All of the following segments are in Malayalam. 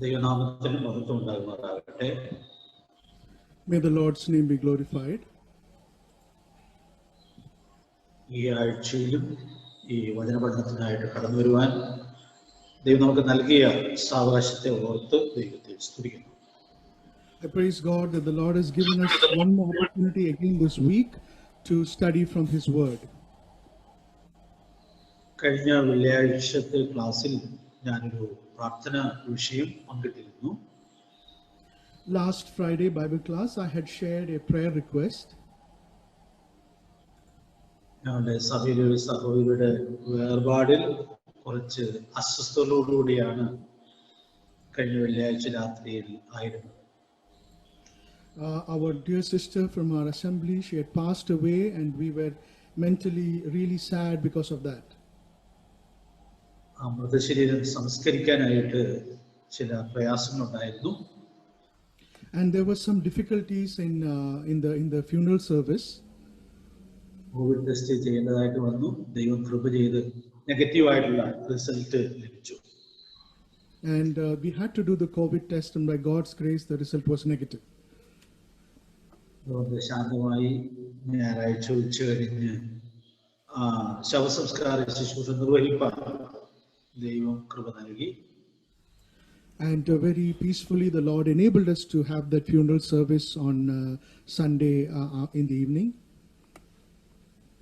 ദൈവനാമത്തിന് മഹത്വം ഉണ്ടാകുമാറാകട്ടെ. May the Lord's name be glorified. ഈ ആഴ്ചയിലും ഈ വചനപഠനത്തിനായിട്ട് കടന്നു വരുവാൻ ദൈവം നമുക്ക് നൽകിയ സാവകാശത്തെ ഓർത്ത് ദൈവത്തെ സ്തുതിക്കുന്നു. I praise God that the Lord has given us one more opportunity again this week to study from His Word. കഴിഞ്ഞ വെള്ളിയാഴ്ചത്തെ ക്ലാസ്സിൽ ഞാനൊരു പ്രാർത്ഥന വിഷയം പങ്കിട്ടിരുന്നു. Last Friday Bible class I had shared a prayer request. ഞങ്ങളുടെ സഭയിലെ ഒരു സഹോദരിയുടെ വേർപാടിൽ കുറച്ച് അസ്വസ്ഥതയോടുകൂടിയാണ് കഴിഞ്ഞ വെള്ളിയാഴ്ച രാത്രിയിൽ ആയിരുന്നത്. Our dear sister from our assembly, she had passed away and we were mentally really sad because of that. ആ മൃതശരീരം സംസ്കരിക്കാനായിട്ട് ചില പ്രയാസങ്ങളുണ്ടായിരുന്നു. And there were some difficulties in the funeral service. Covid test ചെയ്യേണ്ടതായിട്ട് വന്നു. ദൈവം കൃപ ചെയ്ത് നെഗറ്റീവായിട്ടുള്ള റിസൾട്ട് ലഭിച്ചു. And we had to do the COVID test, and by God's grace the result was negative. അതുകൊണ്ട് ശാന്തമായി ഞായറാഴ്ച ഉച്ച കഴിഞ്ഞ് ശവസംസ്കാര ശുശ്രൂഷ നിർവഹിപ്പാൻ ദൈവം കൃപ നൽകി. And very peacefully the Lord enabled us to have that funeral service on Sunday in the evening.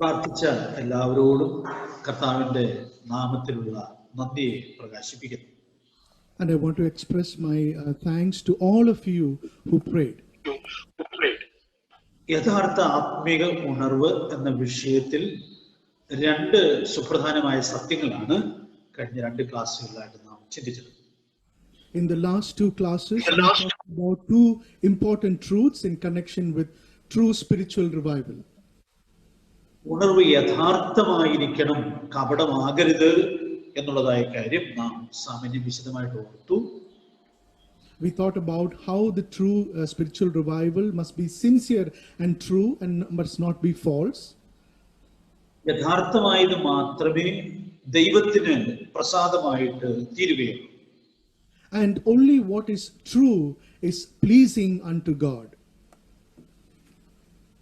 പ്രാർത്ഥിച്ച എല്ലാവരോടും കർത്താവിന്റെ നാമത്തിലുള്ള നന്ദിയെ പ്രകാശിപ്പിക്കുന്നു. And I want to express my thanks to all of you who prayed. യഥാർത്ഥ ആത്മീക ഉണർവ് എന്ന വിഷയത്തിൽ രണ്ട് സുപ്രധാനമായ സത്യങ്ങളാണ് കഴിഞ്ഞ രണ്ട് ക്ലാസ്സുകളിലായിട്ട് നാം ചിന്തിച്ചത്. In the last two classes, we talked about two important truths in connection with true spiritual revival. ഉണർവ് യഥാർത്ഥമായിരിക്കണം, കപടമാകരുത് എന്നുള്ളതായ കാര്യം നാം സാമാന്യം വിശദമായിട്ട് ഓർത്തു. We thought about how the true spiritual revival must be sincere and true and must not be false. യഥാർത്ഥമായത് മാത്രമേ ദൈവത്തിന് പ്രസാദമായിട്ട് തീരുകയുള്ളൂ. And only what is true is pleasing unto God.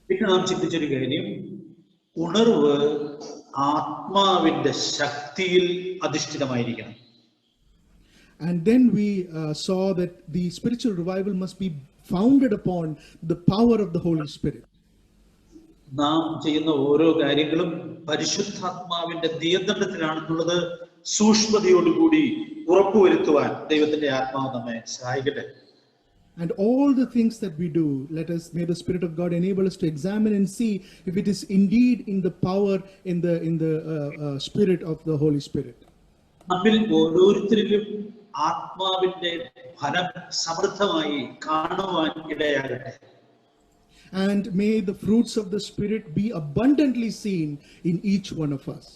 പിന്നെ നാം ചിന്തിച്ചൊരു കാര്യം, ഉണർവ് ആത്മാവിന്റെ ശക്തിയിൽ അധിഷ്ഠിതമായിരിക്കണം. And then we saw that the spiritual revival must be founded upon the power of the Holy Spirit. നാം ചെയ്യുന്ന ഓരോ കാര്യങ്ങളും പരിശുദ്ധാത്മാവിന്റെ നിയന്ത്രണത്തിലാണെന്നുള്ളത് സൂക്ഷ്മതയോടുകൂടി ഉറപ്പുവരുത്തുവാൻ ദൈവത്തിന്റെ ആത്മാവ് നമ്മെ സഹായിക്കട്ടെ. And all the things that we do, may the Spirit of God enable us to examine and see if it is indeed in the power, in the spirit of the Holy Spirit. നമ്മിൽ ഓരോരുത്തരിലും ആത്മാവിന്റെ ഫലം സമൃദ്ധമായി കാണുവാൻ ഇടയാകട്ടെ. And may the fruits of the Spirit be abundantly seen in each one of us.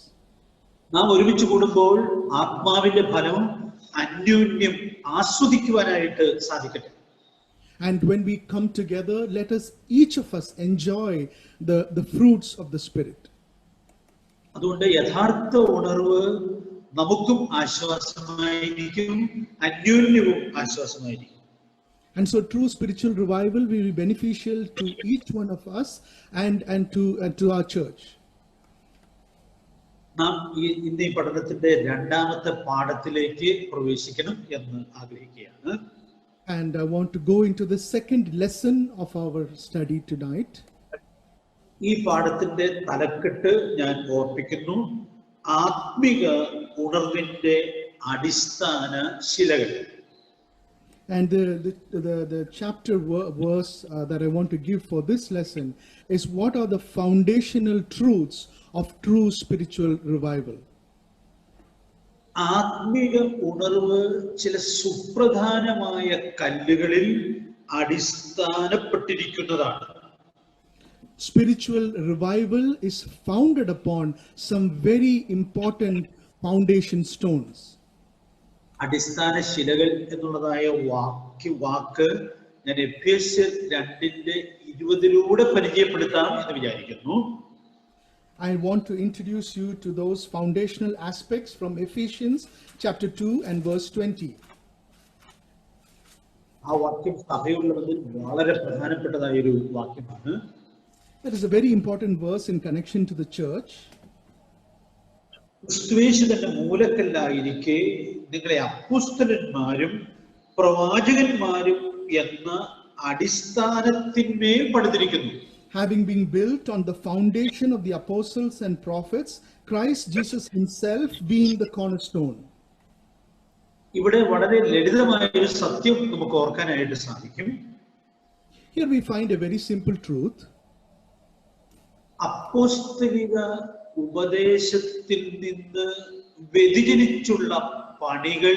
നാം ഒരുമിച്ച് കൂടുമ്പോൾ ആത്മാവിന്റെ ഫലം അന്യോന്യം ആസ്വദിക്കുവാനായിട്ട് സാധിക്കട്ടെ. And when we come together, let us each of us enjoy the fruits of the Spirit. അതുകൊണ്ട് യഥാർത്ഥ ഉണർവ് നമുക്കും ആശ്വാസമായിരിക്കും, അന്യോന്യവും ആശ്വാസമായിരിക്കും. And so true spiritual revival will be beneficial to each one of us and to our church. നാം ഇന്ന് ഈ പഠനത്തിന്റെ രണ്ടാമത്തെ പാഠത്തിലേക്ക് പ്രവേശിക്കണം എന്ന് ആഗ്രഹിക്കുകയാണ്. And I want to go into the second lesson of our study tonight. ഈ പാഠത്തിന്റെ തലക്കെട്ട് ഞാൻ ഓർപ്പിക്കുന്നു, ആത്മിക ഉണർവിന്റെ അടിസ്ഥാന ശിലകൾ. And the chapter verse that I want to give for this lesson is, what are the foundational truths of true spiritual revival? ആത്മിക ഉണർവ് ചില സുപ്രധാനമായ കല്ലുകളിൽ അടിസ്ഥാനപ്പെട്ടിരിക്കുന്നതാണ്. Spiritual revival is founded upon some very important foundation stones. അടിസ്ഥാന ശിലകൾ എന്നുള്ളതായ വാക്ക് ഞാൻ എഫേസ്യർ 2:20 പരിചയപ്പെടുത്താം എന്ന് വിചാരിക്കുന്നു. I want to introduce you to those foundational aspects from Ephesians chapter 2 and verse 20. ആ വാക്യം സഭയുള്ളതിൽ വളരെ പ്രധാനപ്പെട്ടതായ ഒരു വാക്യമാണ്. That is a very important verse in connection to the church. ക്രിസ്തുയേശു തന്റെ മൂലക്കല്ലായിരിക്കെ നിങ്ങളെ അപ്പോസ്തലന്മാരും പ്രവാചകന്മാരും എന്ന അടിസ്ഥാനത്തിന്മേൽ പണിതിരിക്കുന്നു. Having been built on the foundation of the apostles and prophets, Christ Jesus himself being the cornerstone. ഇവിടെ വളരെ ലളിതമായ ഒരു സത്യം നമുക്ക് ഓർക്കാനായിട്ട് സാധിക്കും. Here we find a very simple truth. അപ്പോസ്തലിക ഉപദേശത്തിൽ നിന്ന് വ്യതിചലിച്ചുള്ള പണികൾ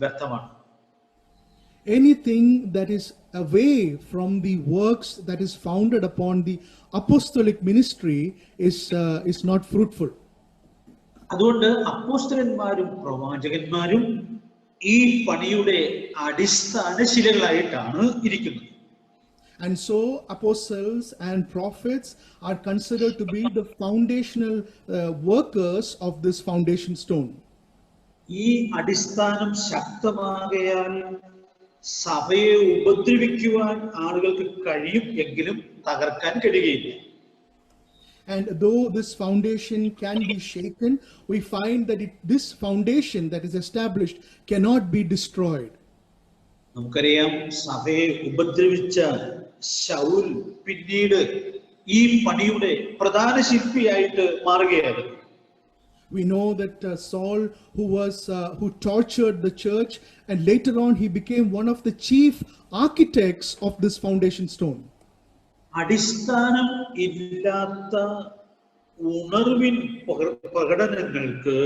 വ്യർത്ഥമാണ്. Anything that is away from the works that is founded upon the apostolic ministry is not fruitful. അതുകൊണ്ട് അപ്പോസ്തലന്മാരും പ്രവാചകന്മാരും ഈ പണിയുടെ അടിസ്ഥാന ശിലകളായിട്ടാണ് ഇരിക്കുന്നത്. And so apostles and prophets are considered to be the foundational workers of this foundation stone. ഈ അടിസ്ഥാനം ശക്തമാകയാൽ സഭയെ ഉപദ്രവിക്കുവാൻ ആളുകൾക്ക് കഴിയും, എങ്കിലും തകർക്കാൻ കഴിയുകയില്ല. And though this foundation can be shaken, we find that this foundation that is established cannot be destroyed. നമുക്കറിയാം, സഭയെ ഉപദ്രവിച്ച ശൗൽ പിന്നീട് ഈ പണിയുടെ പ്രധാന ശില്പിയായിട്ട് മാറുകയായിരുന്നു. We know that Saul, who tortured the church, and later on he became one of the chief architects of this foundation stone. അടിസ്ഥാനം ഇല്ലാത്ത ഉണർവിൻ പ്രകടനങ്ങൾക്ക്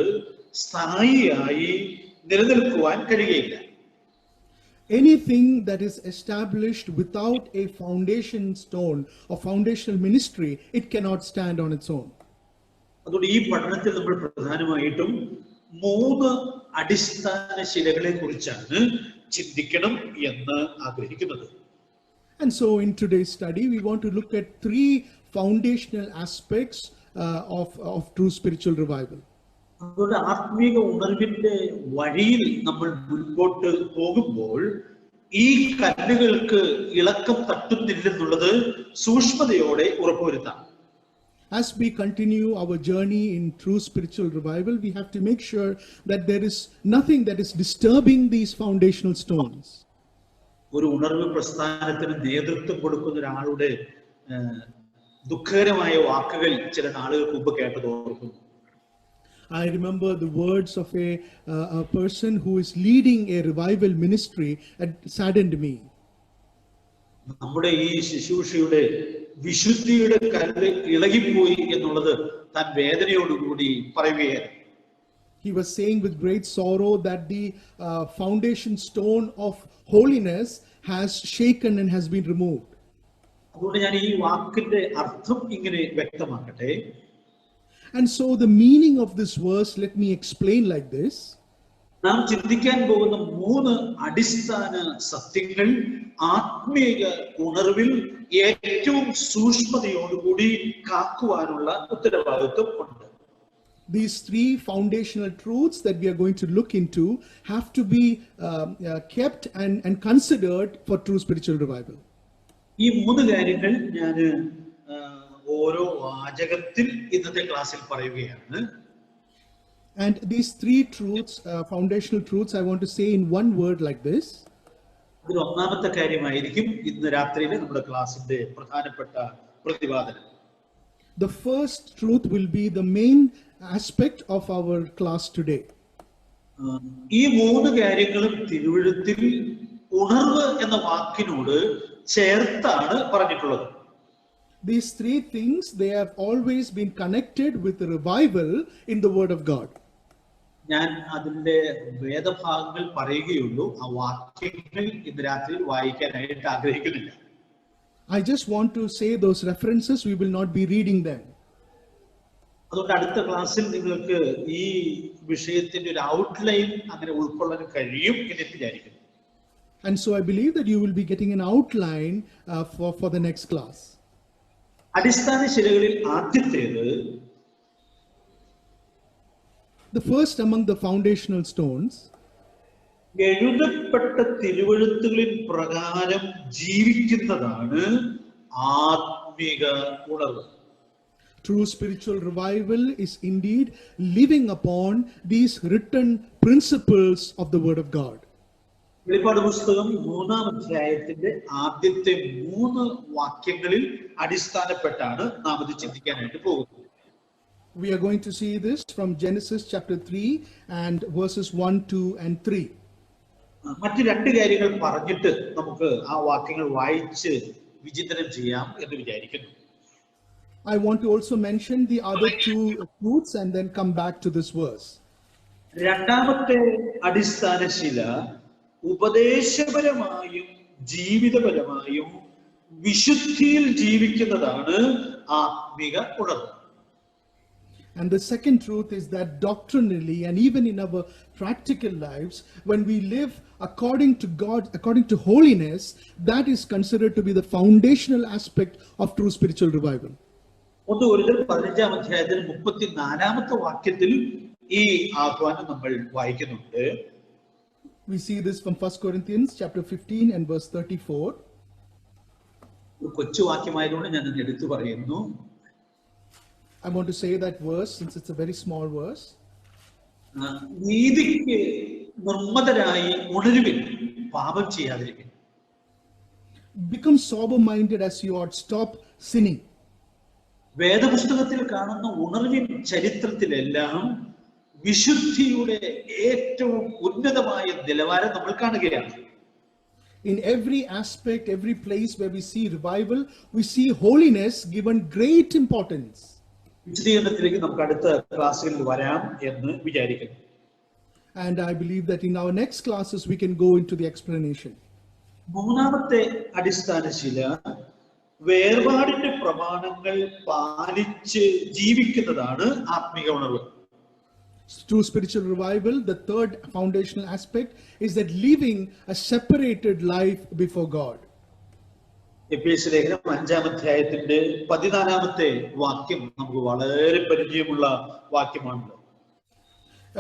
സ്ഥായിയായി നിലനിൽക്കുവാൻ കഴിയുകയില്ല. Anything that is established without a foundation stone or foundational ministry, it cannot stand on its own. അതുകൊണ്ട് ഈ പഠനത്തിൽ നമ്മൾ പ്രധാനമായിട്ടും 3 അടിസ്ഥാന ശിലകളെ കുറിച്ചാണ് ചിന്തിക്കണം എന്ന് ആഗ്രഹിക്കുന്നത്. And so in today's study, we want to look at 3 foundational aspects of true spiritual revival. അതുകൊണ്ട് ആത്മീക ഉണർവിന്റെ വഴിയിൽ നമ്മൾ മുൻപോട്ട് പോകുമ്പോൾ ഈ കല്ലുകൾക്ക് ഇളക്കം തട്ടുന്നില്ലെന്നുള്ളത് സൂക്ഷ്മതയോടെ ഉറപ്പുവരുത്താം. As we continue our journey in true spiritual revival, we have to make sure that there is nothing that is disturbing these foundational stones. ഒരു ഉണർവ് പ്രസ്ഥാനത്തിന് നേതൃത്വം കൊടുക്കുന്ന ഒരാളുടെ ദുഃഖകരമായ വാക്കുകൾ ചില നാളുകൾക്ക് മുമ്പ് കേട്ടത് ഓർക്കുന്നു. I remember the words of a person who is leading a revival ministry that saddened me. നമ്മുടെ ഈ ശുശ്രൂഷയുടെ വിശുദ്ധിയുടെ കല്ല് ഇളകിപ്പോയി എന്നുള്ളത് താൻ വേദനയോടുകൂടി പറയുകയാണ്. He was saying with great sorrow that the foundation stone of holiness has shaken and has been removed. അതുകൊണ്ട് ഞാൻ ഈ വാക്കിന്റെ അർത്ഥം ഇങ്ങനെ വ്യക്തമാക്കട്ടെ. And so the meaning of this verse, let me explain like this. നാം ചിന്തിക്കാൻ പോകുന്ന 3 അടിസ്ഥാന സത്യങ്ങൾ ആത്മീയ ഉണർവിൽ ഏറ്റവും സൂക്ഷ്മതയോടുകൂടി കാക്കുവാനുള്ള ഉത്തരവാദിത്വം ഉണ്ട്. These 3 foundational truths that we are going to look into have to be kept and considered for true spiritual revival. ഈ 3 കാര്യങ്ങൾ ഞാൻ ഓരോ വാചകത്തിൽ ഇന്നത്തെ ക്ലാസ്സിൽ പറയുകയാണ്. And these 3 truths, foundational truths, I want to say in one word like this. അതിൽ ഒന്നാമത്തെ കാര്യമായിരിക്കും ഇന്ന് രാത്രിയിലെ നമ്മുടെ ക്ലാസ്സിന്റെ പ്രധാനപ്പെട്ട പ്രതിപാദനം. The first truth will be the main aspect of our class today. ഈ 3 കാര്യങ്ങളും തിരുവെഴുത്തിൽ ഉണർവ് എന്ന വാക്കിനോട് ചേർത്താണ് പറഞ്ഞിട്ടുള്ളത്. These 3 things, they have always been connected with revival in the Word of God. ഞാൻ അതിന്റെ വേദഭാഗങ്ങൾ പറയുകയുള്ളൂ, ആ വാക്യങ്ങൾ ഇന്ന് രാത്രി വായിക്കാനായിട്ട് ആഗ്രഹിക്കുന്നില്ല. I just want to say those references, we will not be reading them. അതുകൊണ്ട് അടുത്ത ക്ലാസ്സിൽ നിങ്ങൾക്ക് ഈ വിഷയത്തിന്റെ ഒരു ഔട്ട്ലൈൻ അങ്ങനെ ഉൾക്കൊള്ളാൻ കഴിയും എന്ന് വിചാരിക്കുന്നു. And so I believe that you will be getting an outline for the next class. അടിസ്ഥാന ശിലകളിൽ ആദ്യത്തേത്, the first among the foundational stones, എഴുതപ്പെട്ട തിരുവെഴുത്തുകളിൻ പ്രകാരം ജീവിക്കുന്നതാണ് ആത്മീക ഉണർവ്. True spiritual revival is indeed living upon these written principles of the Word of God. വെളിപ്പാട് പുസ്തകം 3-ാം അധ്യായത്തിന്റെ ആദ്യത്തെ 3 വാക്യങ്ങളിൽ അടിസ്ഥാനപ്പെട്ടാണ് നാം ഇത് ചിന്തിക്കാനായിട്ട് പോകുന്നത്. We are going to see this from Genesis chapter 3 and verses 1, 2 and 3. മറ്റു 2 കാര്യങ്ങൾ പറഞ്ഞിട്ട് നമുക്ക് ആ വാക്യങ്ങൾ വായിച്ച് വിചിന്തനം ചെയ്യാം എന്ന് വിചാരിക്കുന്നു. I want to also mention the other 2 truths and then come back to this verse. രണ്ടാമത്തെ അടിസ്ഥാനശില ഉപദേശപരമായും ജീവിതപരമായും വിശുദ്ധിയിൽ ജീവിക്കുന്നതാണ് ആത്മീക ഉണർവ്. And the second truth is that doctrinally and even in our practical lives, when we live according to God, according to holiness, that is considered to be the foundational aspect of true spiritual revival. 1 Corinthians 15-ാം അധ്യായത്തിൽ 34-ാമത്തെ വാക്യത്തിൽ ഈ ആഹ്വാനം നമ്മൾ വായിക്കുന്നുണ്ട്. We see this from 1 Corinthians chapter 15 and verse 34. ഒരു കൊച്ചു വാക്യമായതുകൊണ്ട് ഞാൻ അത് എടുത്തു പറയുന്നു. I want to say that verse since it's a very small verse. നീതിക്ക് നിർമ്മതരായി ഉണരുവിൻ, പാപം ചെയ്യാതിരിക്കും. Become sober-minded as you ought, stop sinning. വേദപുസ്തകത്തിൽ കാണുന്ന ഉണർവിൻ ചരിത്രത്തിലെല്ലാം വിശുദ്ധിയുടെ ഏറ്റവും ഉന്നതമായ നിലവാരം നമ്മൾ കാണുകയാണ്. In every aspect, every place where we see revival, we see holiness given great importance. വിശദീകരണത്തിലേക്ക് നമുക്ക് അടുത്ത ക്ലാസ്സുകളിൽ വരാം എന്ന് വിചാരിക്കുന്നു. And I believe that in our next classes we can go into the explanation. മൂന്നാമത്തെ അടിസ്ഥാനശില വേർപാടിന്റെ പ്രമാണങ്ങൾ പാലിച്ച് ജീവിക്കുന്നതാണ് ആത്മീക ഉണർവ്. True spiritual revival, the third foundational aspect is that living a separated life before God. എഫേസ്യ ലേഖനം 5-ാം അധ്യായത്തിന്റെ 14-ാമത്തെ വാക്യം നമുക്ക് വളരെ പരിചയമുള്ള വാക്യമാണല്ലോ.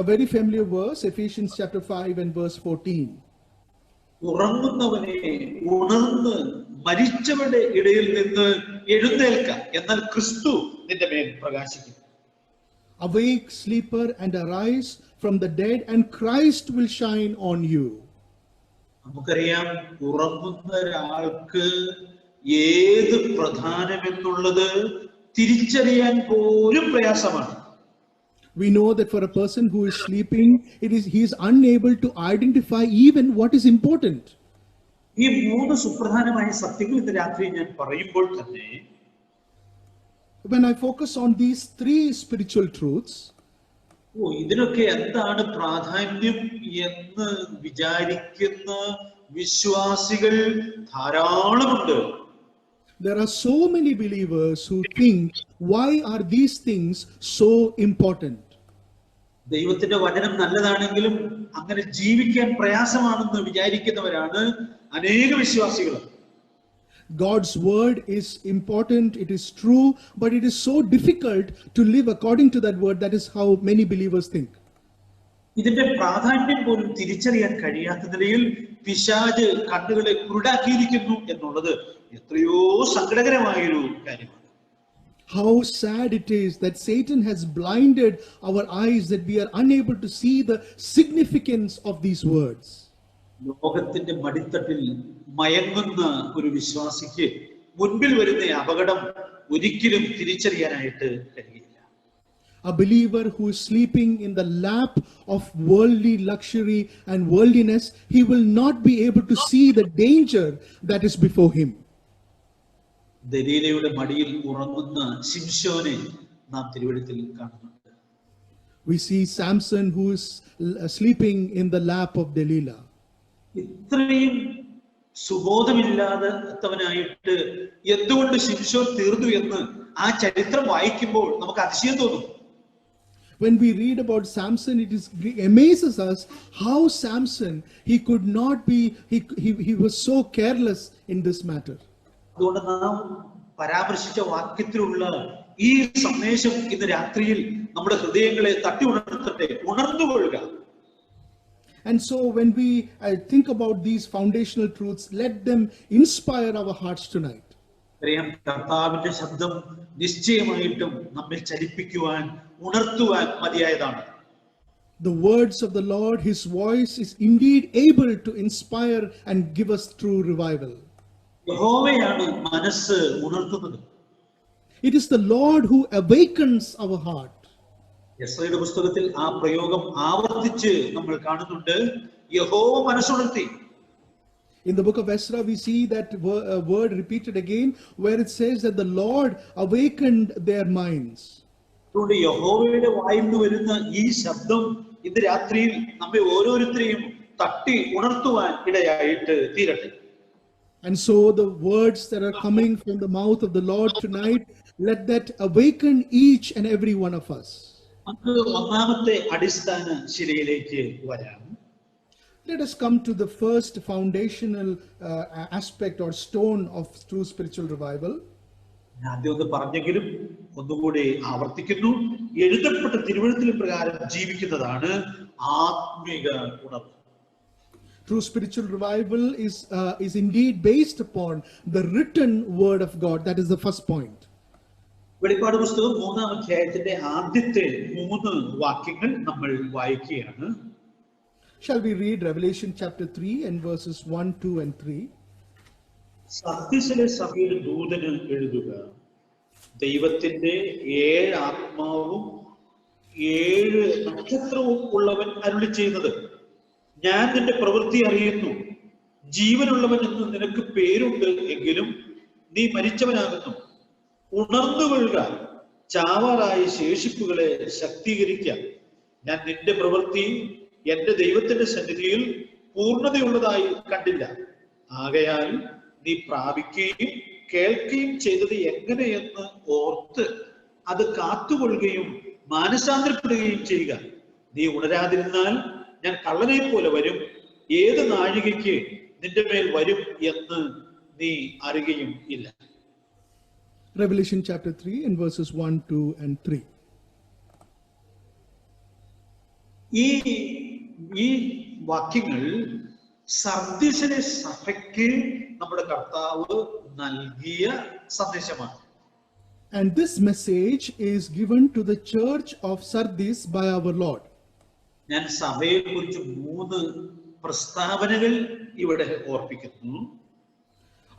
A very familiar verse, Ephesians chapter 5 and verse 14. ഉറങ്ങുന്നവനെ ഉണർന്ന് മരിച്ചവരുടെ ഇടയിൽ നിന്ന് എഴുന്നേൽക്ക, എന്നാൽ ക്രിസ്തു നിന്റെ മേൽ പ്രകാശിക്കും. Awake, sleeper, and arise from the dead, and Christ will shine on you. നമുക്കറിയാം, ഉറങ്ങുന്ന ഒരാൾക്ക് ഏത് പ്രധാനമെന്നുള്ളത് തിരിച്ചറിയാൻ പോലും പ്രയാസമാണ്. We know that for a person who is sleeping, he is unable to identify even what is important. ഈ 3 സുപ്രധാനമായ സത്യങ്ങൾ ഇന്ന് രാത്രി ഞാൻ പറയുമ്പോൾ തന്നെ, when I focus on these 3 spiritual truths, ഇതിനൊക്കെ എന്താണ് പ്രാധാന്യം എന്ന് വിചാരിക്കുന്ന വിശ്വാസികൾ ധാരാളമുണ്ട്. there are so many believers who think, why are these things so important? ദൈവത്തിന്റെ വചനം നല്ലതാണെങ്കിലും അങ്ങനെ ജീവിക്കാൻ പ്രയാസമാണെന്ന് വിചാരിക്കുന്നവരാണ് അനേക വിശ്വാസികൾ. God's word is important, it is true, but it is so difficult to live according to that word. That is how many believers think. ഇതിന്റെ പ്രാധാന്യം പോലും തിരിച്ചറിയാൻ കഴിയാത്ത നിലയിൽ പിശാച് കണ്ണുകളെ കുരുടാക്കിയിരിക്കുന്നു എന്നുള്ളത് എത്രയോ സങ്കടകരമായൊരു കാര്യമാണ്. How sad it is that Satan has blinded our eyes, that we are unable to see the significance of these words. ലോകത്തിന്റെ മടിത്തട്ടിൽ മയങ്ങുന്ന ഒരു വിശ്വാസിക്ക് മുൻപിൽ വരുന്ന അപകടം ഒരിക്കലും തിരിച്ചറിയാനായിട്ട് കഴിയില്ല. A believer who is sleeping in the lap of worldly luxury and worldliness, he will not be able to see the danger that is before him. ദലീലയുടെ മടിയിൽ ഉറങ്ങുന്ന ശിംശോനെ നാം തിരുവെഴുത്തിൽ കാണുന്നുണ്ട്. We see Samson who is sleeping in the lap of Delilah. ഇത്രയും സുബോധമില്ലാത്തവനായിട്ട് എന്തുകൊണ്ട് ശിംശോൻ തീർന്നു എന്ന് ആ ചരിത്രം വായിക്കുമ്പോൾ നമുക്ക് അതിശയം തോന്നും. When we read about Samson, it amazes us how Samson, he could not be, he was so careless in this matter. അതുകൊണ്ട് നാം പരാമർശിച്ച വാക്യത്തിലുള്ള ഈ സന്ദേശം ഇന്ന് രാത്രിയിൽ നമ്മുടെ ഹൃദയങ്ങളെ തട്ടി ഉണർത്തട്ടെ, ഉണർന്നുകൊള്ളുക. And so when we think about these foundational truths, let them inspire our hearts tonight. അറിയാം, കർത്താവിന്റെ ശബ്ദം നിശ്ചയമായിട്ടും നമ്മെ ചലിപ്പിക്കുവാൻ, ഉണർത്തുവാൻ മതിയായതാണ്. The words of the Lord, his voice is indeed able to inspire and give us true revival. യഹോവയാണ് മനസ്സ് ഉണർത്തുന്നത്. It is the Lord who awakens our heart. യെശയ്യായുടെ പുസ്തകത്തിൽ ആ പ്രയോഗം ആവർത്തിച്ച് നമ്മൾ കാണുന്നുണ്ട്. യഹോവ മനസ്സുണർത്തി. In the book of Ezra, we see that word repeated again, where it says that the Lord awakened their minds. അതുകൊണ്ട് യഹോവയുടെ വായിൽ നിന്ന് വരുന്ന ഈ ശബ്ദം ഇന്ന് രാത്രിയിൽ നമ്മെ ഓരോരുത്തരെയും തട്ടി ഉണർത്തുവാൻ ഇടയായിട്ട് തീരട്ടെ. And so the words that are coming from the mouth of the Lord tonight, let that awaken each and every one of us. നമുക്ക് ഒന്നാമത്തെ അടിസ്ഥാന ശിലയിലേക്ക് വരാം. Let us come to the first foundational aspect or stone of true spiritual revival. ആദ്യം ഒന്ന് പറഞ്ഞെങ്കിലും ഒന്നുകൂടി ആവർത്തിക്കുന്നു. എഴുതപ്പെട്ട തിരുവെഴുത്തിലെ പ്രകാരം ജീവിക്കുന്നതാണ് ആത്മീക ഉണർവ്. True spiritual revival is indeed based upon the written word of God. That is the first point. വെളിപ്പാട് പുസ്തകം 3-ാം അധ്യായത്തിന്റെ ആദ്യത്തെ 3 വാക്യങ്ങൾ നമ്മൾ വായിക്കുകയാണ്. Shall we read Revelation chapter 3 and verses 1, 2 and 3? സർദ്ദിസിലെ സഭയുടെ ദൂതന് എഴുതുക, ദൈവത്തിന്റെ 7 ആത്മാവും 7 നക്ഷത്രവും ഉള്ളവൻ അരുളി ചെയ്യുന്നത്, ഞാൻ നിന്റെ പ്രവൃത്തി അറിയുന്നു. ജീവനുള്ളവൻ എന്ന് നിനക്ക് പേരുണ്ട്, എങ്കിലും നീ മരിച്ചവനാകുന്നു. ഉണർന്നു കൊള്ളുക, ചാവാറായ ശേഷിപ്പുകളെ ശക്തീകരിക്കാം. ഞാൻ നിന്റെ പ്രവൃത്തി എന്റെ ദൈവത്തിന്റെ സന്നിധിയിൽ പൂർണ്ണതയുള്ളതായി കണ്ടില്ല. ആകയാൽ നീ പ്രാപിക്കുകയും കേൾക്കുകയും ചെയ്തത് എങ്ങനെയെന്ന് ഓർത്ത് അത് കാത്തുകൊള്ളുകയും മാനസാന്തരപ്പെടുകയും ചെയ്യുക. നീ ഉണരാതിരുന്നാൽ ഞാൻ കള്ളനെ പോലെ വരും. ഏത് നാഴികയ്ക്ക് നിന്റെ മേൽ വരും എന്ന് നീ അറിയുകയും ഇല്ല. Revelation chapter 3 and verses 1, 2 and 3. ഈ വാക്യങ്ങൾ സർദ്ദിസിലെ സഭയ്ക്ക് നമ്മുടെ കർത്താവ് നൽകിയ സന്ദേശമാണ്. And this message is given to the church of Sardis by our Lord. ഞാൻ സഭയെ കുറിച്ച് 3 പ്രസ്താവനകൾ ഇവിടെ ഓർപ്പിക്കുന്നു.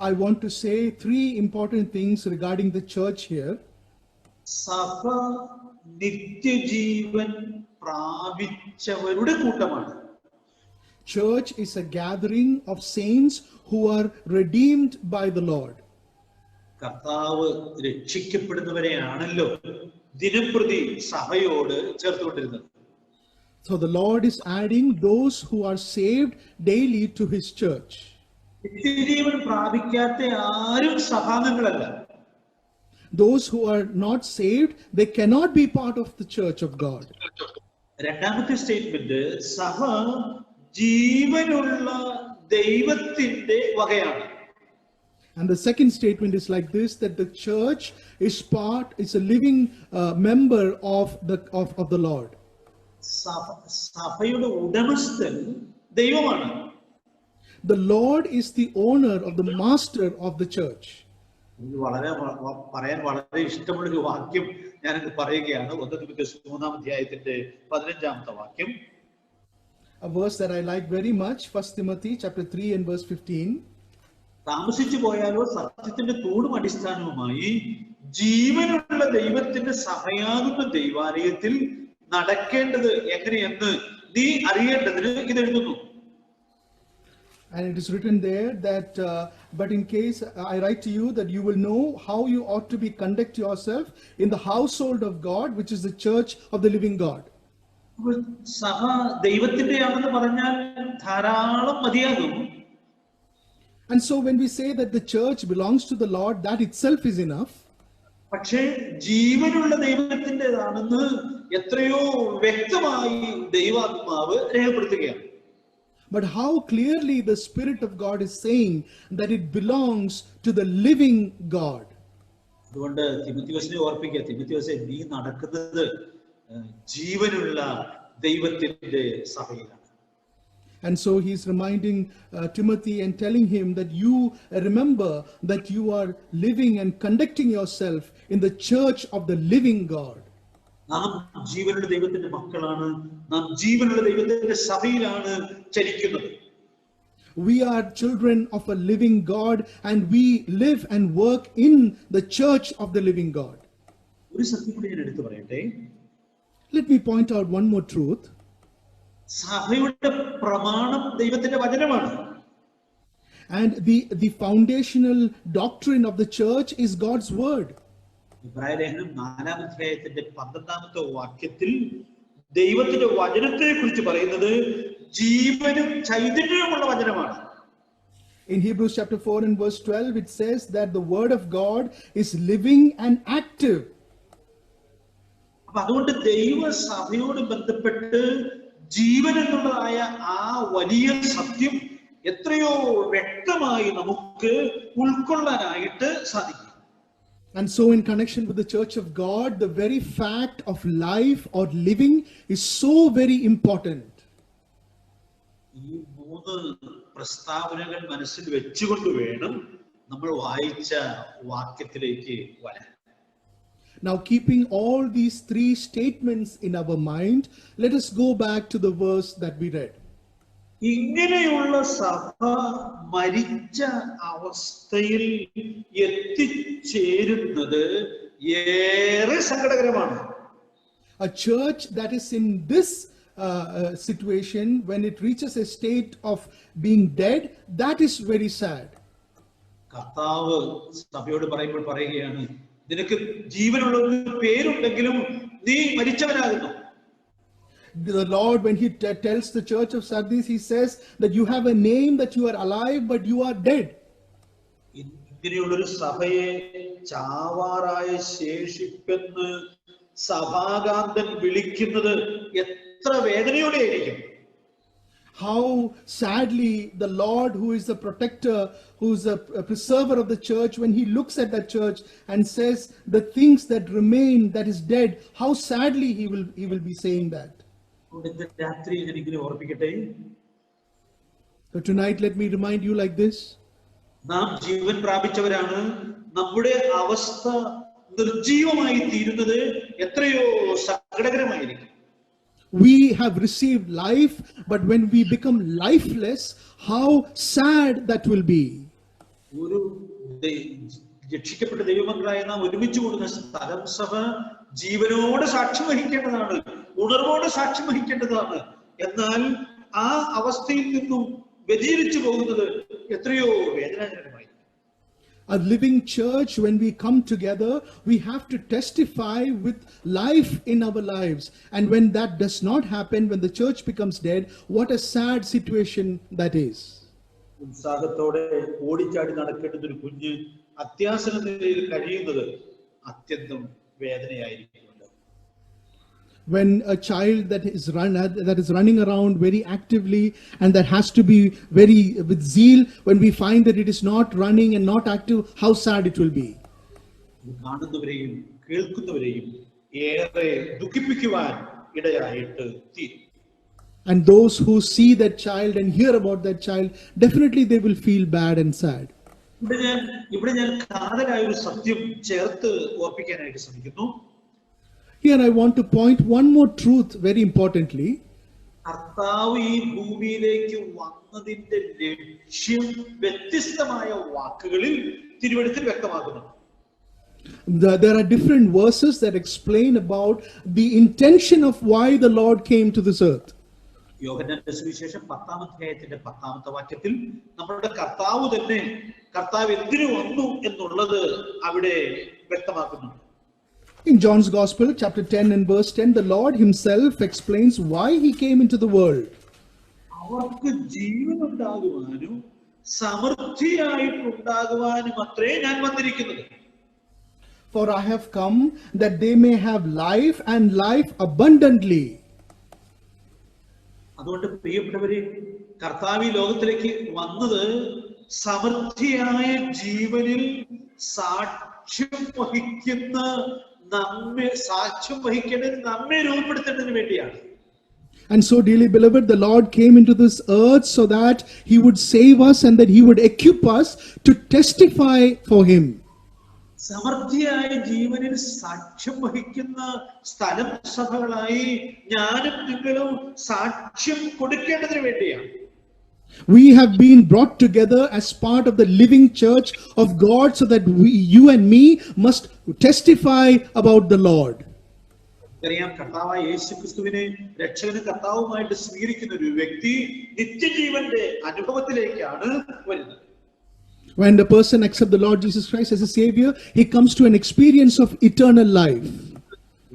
I want to say 3 important things regarding the church here. സഭ നിത്യജീവൻ പ്രാപിച്ചവരുടെ കൂട്ടമാണ്. Church is a gathering of saints who are redeemed by the Lord. കർത്താവ് രക്ഷിക്കപ്പെടുന്നവരെയാണല്ലോ ദിനംപ്രതി സഭയോട് ചേർത്തുകൊണ്ടിരുന്നത്. So the Lord is adding those who are saved daily to his church. നിത്യജീവൻ പ്രാപിക്കാത്ത ആരും സഭാംഗങ്ങളല്ല. Those who are not saved, they cannot be part of the church of God. രണ്ടാമത്തെ സ്റ്റേറ്റ്മെന്റ്, സഭ ജീവനുള്ള ദൈവത്തിന്റെ വകയാണ്. And the second statement is like this, that the church is a living member of the Lord. സഭയുടെ ഉടമസ്ഥൻ ദൈവമാണ്. The Lord is the owner of the master of the church. പറയാൻ വളരെ ഇഷ്ടമുള്ള ഒരു വാക്യം ഞാനിത് പറയുകയാണ്. 1 തിമോഥെയോസ് 3-ാം അധ്യായത്തിന്റെ 15-ാമത്തെ വാക്യം. A verse that I like very much, 1 Timothy chapter 3 and verse 15. താമസിച്ചു പോയാലോ സത്യത്തിന്റെ തൂണും അടിസ്ഥാനവുമായി ജീവനുള്ള ദൈവത്തിന്റെ സഭയാകുന്ന ദൈവാലയത്തിൽ നടക്കേണ്ടത് എങ്ങനെയെന്ന് നീ അറിയേണ്ടതിന് ഇതെഴുതുന്നു. And it is written there that, but in case I write to you that you will know how you ought to conduct yourself in the household of God, which is the church of the living God. സഭ ദൈവത്തിന്റെയാണെന്ന് പറഞ്ഞാൽ ധാരാളം മതിയാകും. And so when we say that the church belongs to the Lord, that itself is enough. പക്ഷേ ജീവനുള്ള ദൈവത്തിൻ്റെതാണെന്ന് എത്രയോ വ്യക്തമായി ദൈവാത്മാവ് രേഖപ്പെടുത്തുകയാണ്. But how clearly the Spirit of God is saying that it belongs to the living God. അതുകൊണ്ട് തിമോഥെയോസിനെ ഓർപ്പിക്കുക, തിമോഥെയോസേ, നീ നടക്കുന്നത് ജീവനുള്ള ദൈവത്തിന്റെ സഭയിലാണ്. And so he's reminding Timothy and telling him that you remember that you are living and conducting yourself in the church of the living God. നാം ജീവനുള്ള ദൈവത്തിന്റെ മക്കളാണ്. നാം ജീവനുള്ള ദൈവത്തിന്റെ സഭയിലാണ് ചരിക്കുന്നത്. We are children of a living God, and we live and work in the church of the living God. ഒരു സത്യം കൂടി ഞാൻ എടുത്തു പറയട്ടെ. Let me point out one more truth. സഭയുടെ പ്രമാണം ദൈവത്തിന്റെ വചനമാണ്. And the foundational doctrine of the church is God's word. ഇബ്രായലേഖനം 4-ാം അധ്യായത്തിന്റെ 12-ാമത്തെ വാക്യത്തിൽ ദൈവത്തിന്റെ വചനത്തെ കുറിച്ച് പറയുന്നത് ജീവനും ചൈതന്യവുമുള്ള വചനമാണ്. In Hebrews chapter 4 and verse 12, it says that the word of God is living and active. അപ്പൊ അതുകൊണ്ട് ദൈവസഭയോട് ബന്ധപ്പെട്ട് ജീവൻ എന്നുള്ളതായ ആ വലിയ സത്യം എത്രയോ വ്യക്തമായി നമുക്ക് ഉൾക്കൊള്ളാനായിട്ട് സാധിക്കും. And so in connection with the church of God, the very fact of life or living is so very important. ഈ 3 പ്രസ്താവനകൾ മനസ്സിൽ വെച്ചുകൊണ്ട് വേണം നമ്മൾ വായിച്ച വാക്യത്തിലേക്ക് വരാൻ. Now, keeping all these 3 statements in our mind, let us go back to the verse that we read. ഇങ്ങനെയുള്ള സഭ മരിച്ച അവസ്ഥയിൽ എത്തിച്ചേരുന്നത് ഏറെ സങ്കടകരമാണ്. A church that is in this situation, when it reaches a state of being dead, that is very sad. കർത്താവ് സഭയോട് പറയുമ്പോൾ പറയുകയാണ്, നിനക്ക് ജീവനുള്ള ഒരു പേരുണ്ടെങ്കിലും നീ മരിച്ചവനാകുന്നു. The Lord, when he tells the church of Sardis, he says that you have a name, that you are alive, but you are dead. ഇങ്ങനെയുള്ളൊരു സഭയെ ചാവാറായ ശേഷിപ്പെന്ന് സഭാകാന്തൻ വിളിക്കുന്നത് എത്ര വേദനയോടെയായിരിക്കും. How sadly the Lord, who is the protector, who is a preserver of the church, when he looks at that church and says the things that remain, that is dead, how sadly he will be saying that. രാത്രി എനിക്കിനെ ഓർപ്പിക്കട്ടെ. So tonight let me remind you like this. നാം ജീവൻ പ്രാപിച്ചവരാണ്. നമ്മുടെ അവസ്ഥ നിർജീവമായി തീരുന്നത് എത്രയോ സങ്കടകരമായിരിക്കും. We have received life, but when we become lifeless, how sad that will be. ഒരു രക്ഷിക്കപ്പെട്ട ദൈവമക്കളായ നാം ഒരുമിച്ച് കൂടുന്ന സ്ഥലം സഭ ജീവനോട് സാക്ഷ്യം വഹിക്കേണ്ടതാണ്, ഉണർവോട് സാക്ഷ്യം വഹിക്കേണ്ടതാണ്. എന്നാൽ ആ അവസ്ഥയിൽ നിന്നും വ്യതിചലിച്ചു പോകുന്നത് എത്രയോ വേദനാജനകമായി. A living church, when we come together, we have to testify with life in our lives. And when that does not happen, when the church becomes dead, what a sad situation that is. ഉത്സാഹത്തോടെ ഓടിച്ചാടി നടക്കേണ്ടുന്ന ഒരു കുഞ്ഞ് അത്യാസന നിലയിൽ കഴിയുന്നത് അത്യന്തം വേദനയായിരിക്കും. When a child that is running around very actively and that has to be very with zeal, when we find that it is not running and not active, how sad it will be. കാണുന്നവരെയും കേൾക്കുന്നവരെയും ഏറെ ദുഃഖിപ്പിക്കുവാൻ ഇടയായിട്ട് തീരും. And those who see that child and hear about that child, definitely they will feel bad and sad. ഇവിടെ ഞാൻ കാതലായ ഒരു സത്യം ചേർത്ത് ഓർപ്പിക്കാനായിട്ട് ശ്രമിക്കുന്നു. Here I want to point one more truth very importantly. കർത്താവ് ഈ ഭൂമിയിലേക്ക് വന്നതിന്റെ ലക്ഷ്യം വ്യത്യസ്തമായ വാക്കുകളിൽ തിരുവെഴുത്തിൽ വ്യക്തമാക്കുന്നു. There are different verses that explain about the intention of why the Lord came to this earth. യോഹന്നാന്റെ സുവിശേഷം 10-ാം അധ്യായത്തിന്റെ 10-ാമത്തെ വാക്യത്തിൽ നമ്മുടെ കർത്താവ് തന്നെ കർത്താവ് എന്തിനു വന്നു എന്നുള്ളത് അവിടെ വ്യക്തമാക്കുന്നു. In John's Gospel, chapter 10 and verse 10, the Lord himself explains why he came into the world. അവർക്ക് ജീവൻ ഉണ്ടാകുവാനും സമൃദ്ധിയായിട്ടുണ്ടാകുവാനും അത്രേ ഞാൻ വന്നിരിക്കുന്നത്. For I have come that they may have life and life abundantly. അതുകൊണ്ട് പ്രിയപ്പെട്ടവരെ, കർത്താവ് ഈ ലോകത്തിലേക്ക് വന്നത് സമൃദ്ധിയായ ജീവനിൽ സാക്ഷ്യം വഹിക്കേണ്ടത് നമ്മെ രൂപപ്പെടുത്തേണ്ടതിന് വേണ്ടിയാണ്. And so, dearly beloved, the Lord came into this earth so that He would save us and that He would equip us to testify for Him. സമൃദ്ധിയായ ജീവനിൽ സാക്ഷ്യം വഹിക്കുന്ന സ്ഥലം സഭകളായി ഞാനും നിങ്ങളും സാക്ഷ്യം കൊടുക്കേണ്ടതിന് വേണ്ടിയാണ്. We have been brought together as part of the living church of God so that you and me must testify about the Lord. അറിയാം, കർത്താവായ യേശുക്രിസ്തുവിനെ രക്ഷകനും കർത്താവുമായിട്ട് സ്വീകരിക്കുന്ന ഒരു വ്യക്തി നിത്യജീവന്റെ അനുഭവത്തിലേക്കാണ് വരുന്നത്. When the person accepts the Lord Jesus Christ as a Savior, he comes to an experience of eternal life.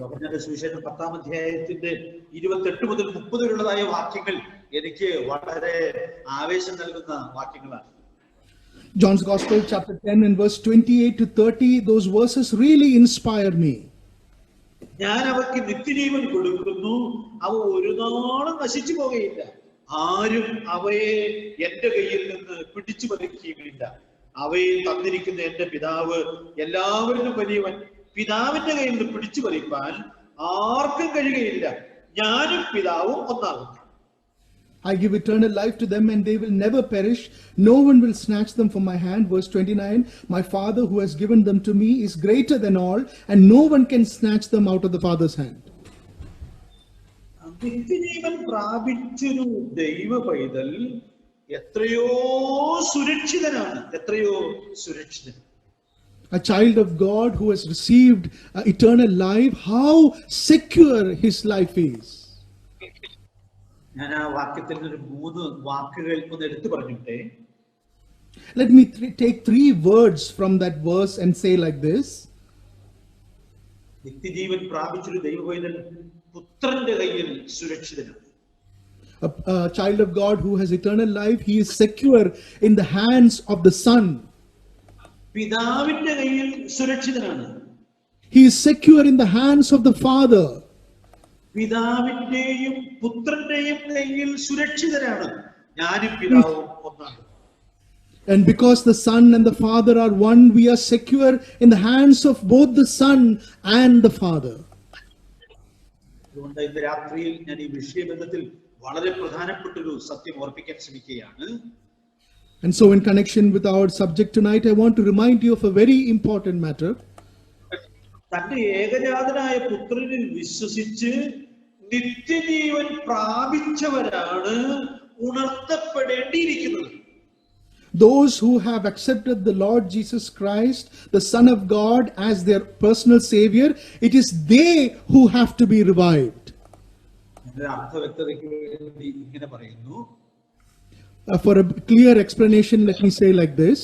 യോഹന്നാന്റെ സുവിശേഷം 10-ാം അധ്യായത്തിന്റെ 28 മുതൽ 30 വരെയുള്ളതായ വാക്യങ്ങൾ എനിക്ക് വളരെ ആവേശം നൽകുന്ന വാക്യങ്ങളാണ്. John's Gospel, chapter 10 and verse 28 to 30, those verses really inspire me. ഞാൻ അവർക്ക് നിത്യജീവൻ കൊടുക്കുന്നു, അവ ഒരു നാളും നശിച്ചു പോകുകയില്ല, ആരും അവയെ എന്റെ കയ്യിൽ നിന്ന് പിടിച്ചു പറിക്കുകയില്ല. അവയെ തന്നിരിക്കുന്ന എന്റെ പിതാവ് എല്ലാവരിലും വലിയവൻ, പിതാവിന്റെ കയ്യിൽ നിന്ന് പിടിച്ചു പറിപ്പാൻ ആർക്കും കഴിയുകയില്ല. ഞാനും പിതാവും ഒന്നാകുന്നു. I give eternal life to them and they will never perish. No one will snatch them from my hand. Verse 29, my Father who has given them to me is greater than all and no one can snatch them out of the Father's hand. നിത്യജീവൻ പ്രാപിച്ചൊരു ദൈവ പൈതൽ എത്രയോ സുരക്ഷിതനാണ്, എത്രയോ സുരക്ഷിതൻ. A child of God who has received eternal life, how secure his life is. ഞാൻ ആ വാക്യത്തിൽ നിന്ന് 3 വാക്കുകൾ ഒന്ന് എടുത്തു പറഞ്ഞിട്ടെ. Let me take 3 words from that verse and say like this. നിത്യജീവൻ പ്രാപിച്ചൊരു ദൈവ പൈതൽ പുത്രന്റെ കയ്യിൽ സുരക്ഷിതനാണ്. A child of God who has eternal life, he is secure in the hands of the Son. പിതാവിന്റെ കയ്യിൽ സുരക്ഷിതനാണ്. He is secure in the hands of the Father. പിതാവിന്റെയും പുത്രന്റെയും കയ്യിൽ സുരക്ഷിതരാണ്. ഞാനും പിതാവും ഒന്നാണ്. And because the Son and the Father are one, we are secure in the hands of both the Son and the Father. അതുകൊണ്ട് ഇന്ന് രാത്രിയിൽ ഞാൻ ഈ വിഷയബന്ധത്തിൽ വളരെ പ്രധാനപ്പെട്ട ഒരു സത്യം ഓർപ്പിക്കാൻ ശ്രമിക്കുകയാണ്. And so in connection with our subject tonight, I want to remind you of a very important matter. തന്റെ ഏകജാതനായ പുത്രനിൽ വിശ്വസിച്ച് നിത്യജീവൻ പ്രാപിച്ചവരാണ് ഉണർത്തപ്പെടേണ്ടിയിരിക്കുന്നത്. Those who have accepted the Lord Jesus Christ, the Son of God, as their personal Savior, it is they who have to be revived. അർത്ഥവ്യക്തതയ്ക്ക് വേണ്ടി ഇങ്ങനെ പറയുന്നു. For a clear explanation, let me say like this.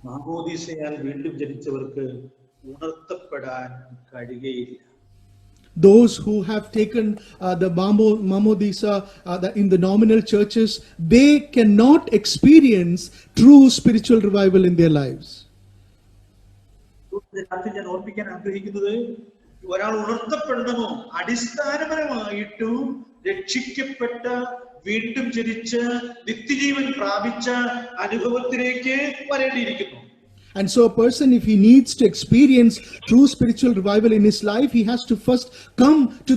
മാമോദീസയാൽ വീണ്ടും ജനിച്ചവർക്ക് ഉണർത്തപ്പെടാൻ കഴിയുകയില്ല. Those who have taken the Mamodisa in the nominal churches, they cannot experience true spiritual revival in their lives. ഞാൻ ഓർപ്പിക്കാൻ ആഗ്രഹിക്കുന്നത്, ഒരാൾ ഉണർത്തപ്പെടണമോ അടിസ്ഥാനപരമായിട്ടും രക്ഷിക്കപ്പെട്ട വീണ്ടും ജനിച്ച നിത്യജീവൻ പ്രാപിച്ച അനുഭവത്തിലേക്ക് വരേണ്ടിയിരിക്കുന്നു. And so a person, if he needs to experience true spiritual revival in his life, he has to first come to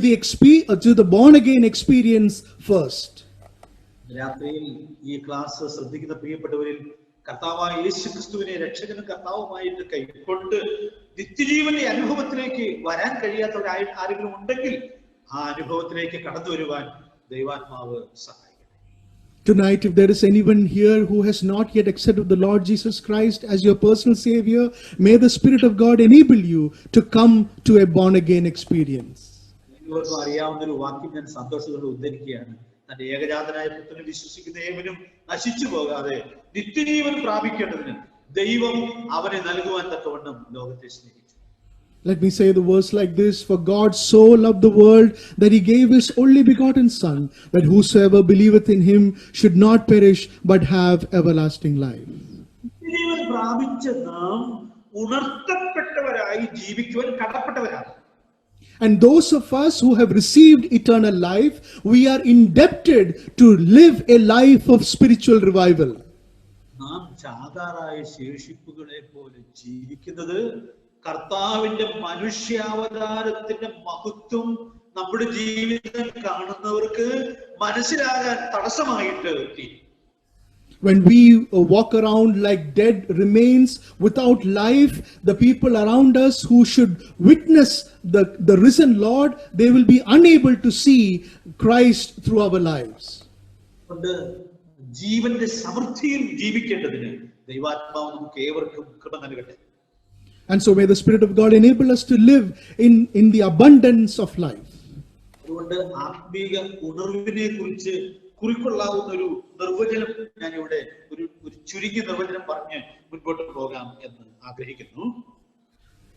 the born again experience first. രാത്രിയിൽ ഈ ക്ലാസ് ശ്രദ്ധിക്കുന്ന പ്രിയപ്പെട്ടവരിൽ കർത്താവായ യേശുക്രിസ്തുവിനെ രക്ഷകനും കർത്താവുമായിട്ട് കൈക്കൊണ്ട് നിത്യജീവന്റെ അനുഭവത്തിലേക്ക് വരാൻ കഴിയാത്തവരായി ആരെങ്കിലും ഉണ്ടെങ്കിൽ ആ അനുഭവത്തിലേക്ക് കടന്നു വരുവാൻ ദൈവാത്മാവ് സഹായിക്കും. Tonight, if there is anyone here who has not yet accepted the Lord Jesus Christ as your personal Savior, may the Spirit of God enable you to come to a born-again experience. എല്ലാവർക്കും അറിയാവുന്ന ഒരു വാക്യം ഞാൻ സന്തോഷത്തോടെ ഉദ്ധരിക്കുകയാണ്. തന്റെ ഏകജാതനായ പുത്രനെ വിശ്വസിക്കുന്ന ഏവനും നശിച്ചു പോകാതെ നിത്യജീവൻ പ്രാപിക്കേണ്ടതിന് ദൈവം അവനെ നൽകുവാൻ തക്കവണ്ണം ലോകത്തെ സ്നേഹിച്ചു. Let me say the verse like this: For God so loved the world that he gave his only begotten Son, that whosoever believeth in him should not perish but have everlasting life. നിത്യജീവൻ പ്രാപിച്ച നാം ഉണർത്തപ്പെട്ടവരായി ജീവിക്കുവാൻ കടപ്പെട്ടവരാണ്. And those of us who have received eternal life, we are indebted to live a life of spiritual revival. നാം ചാകാറായ ശേഷിപ്പുകളെ പോലെ ജീവിക്കുന്നത് കർത്താവിന്റെ മനുഷ്യാവതാരത്തിന്റെ മഹത്വം നമ്മുടെ ജീവിതം കാണുന്നവർക്ക് മനസ്സിലാകാൻ തടസ്സമായിട്ട് തീരും. When we walk around like dead remains without life, the people around us who should witness the risen Lord, they will be unable to see Christ through our lives. അതുകൊണ്ട് ജീവന്റെ സമൃദ്ധിയിൽ ജീവിക്കേണ്ടതിന് ദൈവാത്മാവ് നമുക്ക് ഏവർക്കും കൃപ നൽകട്ടെ. And so may the Spirit of God enable us to live in the abundance of life. അതുകൊണ്ട് ആത്മീക ഉണർവിനെ കുറിച്ച് കുറിക്കൊള്ളാവുന്ന ഒരു നിർവചനം ഞാൻ ഇവിടെ ഒരു ചുരുങ്ങിയ നിർവചനം പറഞ്ഞ് മുൻപോട്ട് പോകാം എന്ന് ആഗ്രഹിക്കുന്നു.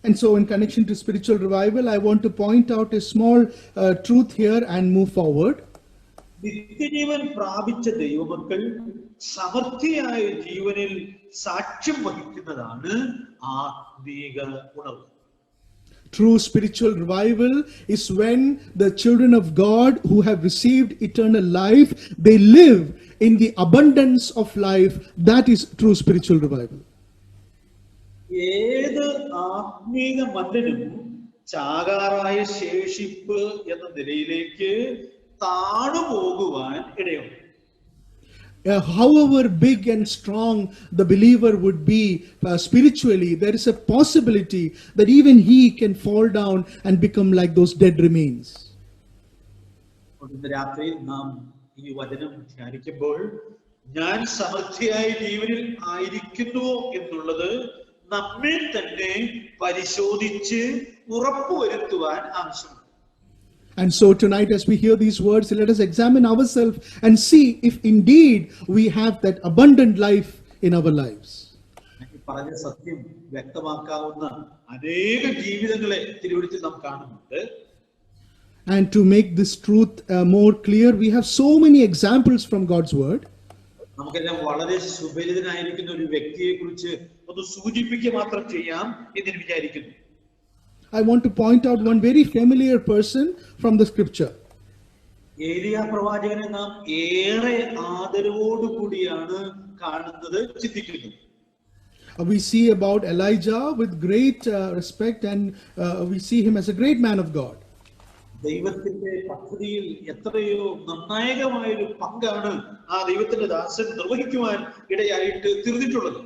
And so in connection to spiritual revival, I want to point out a small truth here and move forward. നിത്യജീവൻ പ്രാപിച്ച ദൈവമക്കൾ സമൃദ്ധിയായ ജീവനിൽ സാക്ഷ്യം വഹിക്കുന്നതാണ് ആത്മീക ഉണർവ്. True spiritual revival is when the children of God who have received eternal life, they live in the abundance of life. That is true spiritual revival. ഏത് ആത്മീക മല്ലനും ചാകാറായ ശേഷിപ്പ് എന്ന നിലയിലേക്ക് താണുപോകുവാൻ ഇടയുണ്ട്. However big and strong the believer would be spiritually, there is a possibility that even he can fall down and become like those dead remains. ഇന്ന് രാത്രി നാം ഈ വചനം ധ്യാനിക്കുമ്പോൾ ഞാൻ സമൃദ്ധിയായ ജീവനിൽ ആയിരിക്കുന്നു എന്നുള്ളത് നമ്മെ തന്നെ പരിശോധിച്ച് ഉറപ്പുവരുത്തുവാൻ ആവശ്യമാണ്. And so tonight, as we hear these words, let us examine ourselves and see if indeed we have that abundant life in our lives. പറഞ്ഞ സത്യം വ്യക്തമാക്കാവുന്ന അനേക ജീവിതങ്ങളെ തിരുവെഴുത്തിൽ നാം കാണുന്നുണ്ട്. And to make this truth more clear, we have so many examples from God's word. നമുക്കെല്ലാം വളരെ സുപരിചിതനായിരിക്കുന്ന ഒരു വ്യക്തിയെ കുറിച്ച് ഒന്ന് സൂചിപ്പിക്കുക മാത്രം ചെയ്യാം എന്ന് വിചാരിക്കുന്നു. I want to point out one very familiar person from the scripture. ഏലിയ പ്രവാചകനെ നാം ഏറെ ആദരവോടു കൂടിയാണ് കാണുന്നത്, ചിന്തിക്കുന്നത്. We see about Elijah with great respect, and we see him as a great man of God. ദൈവത്തിന്റെ പദ്ധതിയിൽ എത്രയോ നിർണായകമായൊരു പങ്കാണ് ആ ദൈവത്തിന്റെ ദാസൻ നിർവഹിക്കുവാൻ ഇടയായിട്ട് തീർന്നിട്ടുള്ളത്.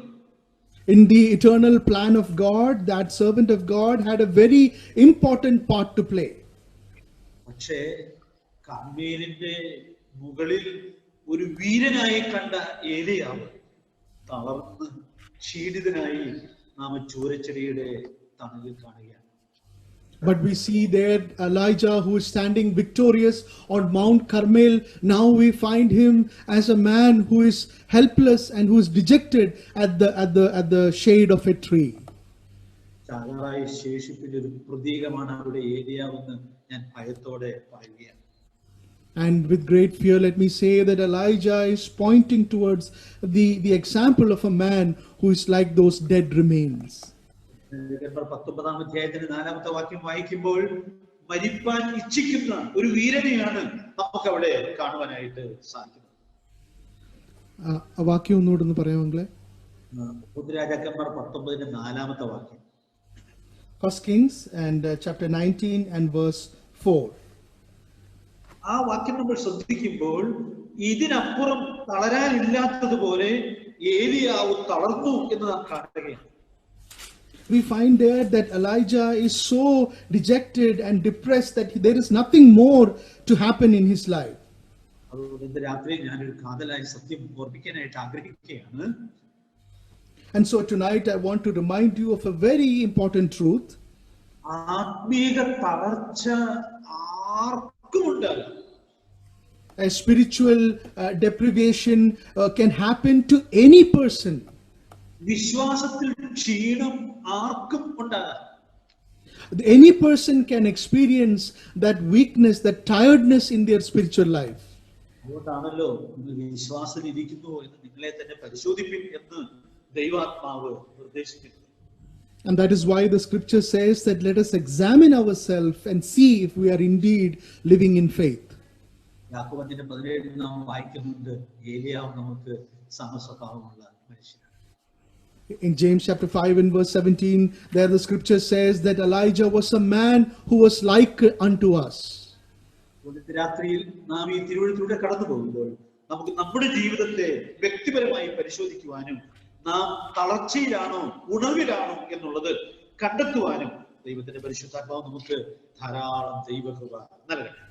In the eternal plan of God, that servant of God had a very important part to play. പക്ഷേ കർമ്മേലിന്റെ മുകളിൽ ഒരു വീരനായി കണ്ട ഏലിയാവ് തളർന്ന് ക്ഷീണിതനായി നാം ചൂരച്ചെടിയുടെ തണലിൽ കാണുകയാണ്. But we see there Elijah, who is standing victorious on Mount Carmel. Now we find him as a man who is helpless and who is dejected at the shade of a tree. ചാകാറായ ശേഷിപ്പിന്റെ ഒരു പ്രതീകമാണ് അവിടെ ഏലിയാവെന്ന് ഞാൻ ഭയത്തോടെ പറയുകയാണ്. And with great fear, let me say that Elijah is pointing towards the example of a man who is like those dead remains. 19 അധ്യായത്തിന്റെ 4-ാമത്തെ വാക്യം വായിക്കുമ്പോൾ മരിപ്പാൻ ഇച്ഛിക്കുന്ന ഒരു വീരനെയാണ് നമുക്ക് അവിടെ കാണുവാനായിട്ട് സാധിക്കുന്നത്. ആ വാക്യം ഒന്നുകൂടെ ഒന്ന് പറയാമെങ്കിലേ. രാജാക്കന്മാർ 19-ന്റെ 4-ാമത്തെ വാക്യം. First Kings and chapter 19 and verse 4. ആ വാക്യം നമ്മൾ ശ്രദ്ധിക്കുമ്പോൾ ഇതിനപ്പുറം തളരാനില്ലാത്തതുപോലെ ഏലിയാവ് തളർന്നു എന്ന് നാം കാണുകയാണ്. We find there that Elijah is so dejected and depressed that there is nothing more to happen in his life. അതുകൊണ്ട് രാത്രി ഞാനൊരു കാതലായ സത്യം ഓർമ്മിക്കാനായിട്ട് ആഗ്രഹിക്കുകയാണ്. And so tonight I want to remind you of a very important truth. ആത്മീക തളർച്ച ആർക്കും ഉണ്ടാകും. A spiritual deprivation can happen to any person. വിശ്വാസത്തിൽ ക്ഷീണം ആർക്കും ഉണ്ടാകാം. Any person can experience that weakness, that tiredness in their spiritual life. അതുകൊണ്ടാണല്ലോ നിങ്ങൾ വിശ്വാസത്തിൽ ഇരിക്കുന്നു എന്ന് നിങ്ങളെ തന്നെ പരിശോധിപ്പിൻ എന്ന് ദൈവാത്മാവ് നിർദ്ദേശിക്കുന്നു. And that is why the scripture says that let us examine ourselves and see if we are indeed living in faith. യാക്കോബ് 17 നാം വായിക്കുന്നുണ്ട്, ഏലിയാവ് നമുക്ക് സമസ്വഭാവമുള്ള മനുഷ്യനാണ്. In James chapter 5 and verse 17, there the scripture says that Elijah was a man who was like unto us. ഇന്ന് രാത്രിയിൽ നാം ഈ തിരുവഴുത്തിലൂടെ കടന്നു പോകുമ്പോൾ നമുക്ക് നമ്മുടെ ജീവിതത്തെ വ്യക്തിപരമായി പരിശോധിക്കുവാനും നാം തളർച്ചയിലാണോ ഉണർവിലാണോ എന്നുള്ളത് കണ്ടെത്തുവാനും ദൈവത്തിന്റെ പരിശുദ്ധാത്മാവ് നമുക്ക് ധാരാളം ദൈവകൃപ നൽകട്ടെ.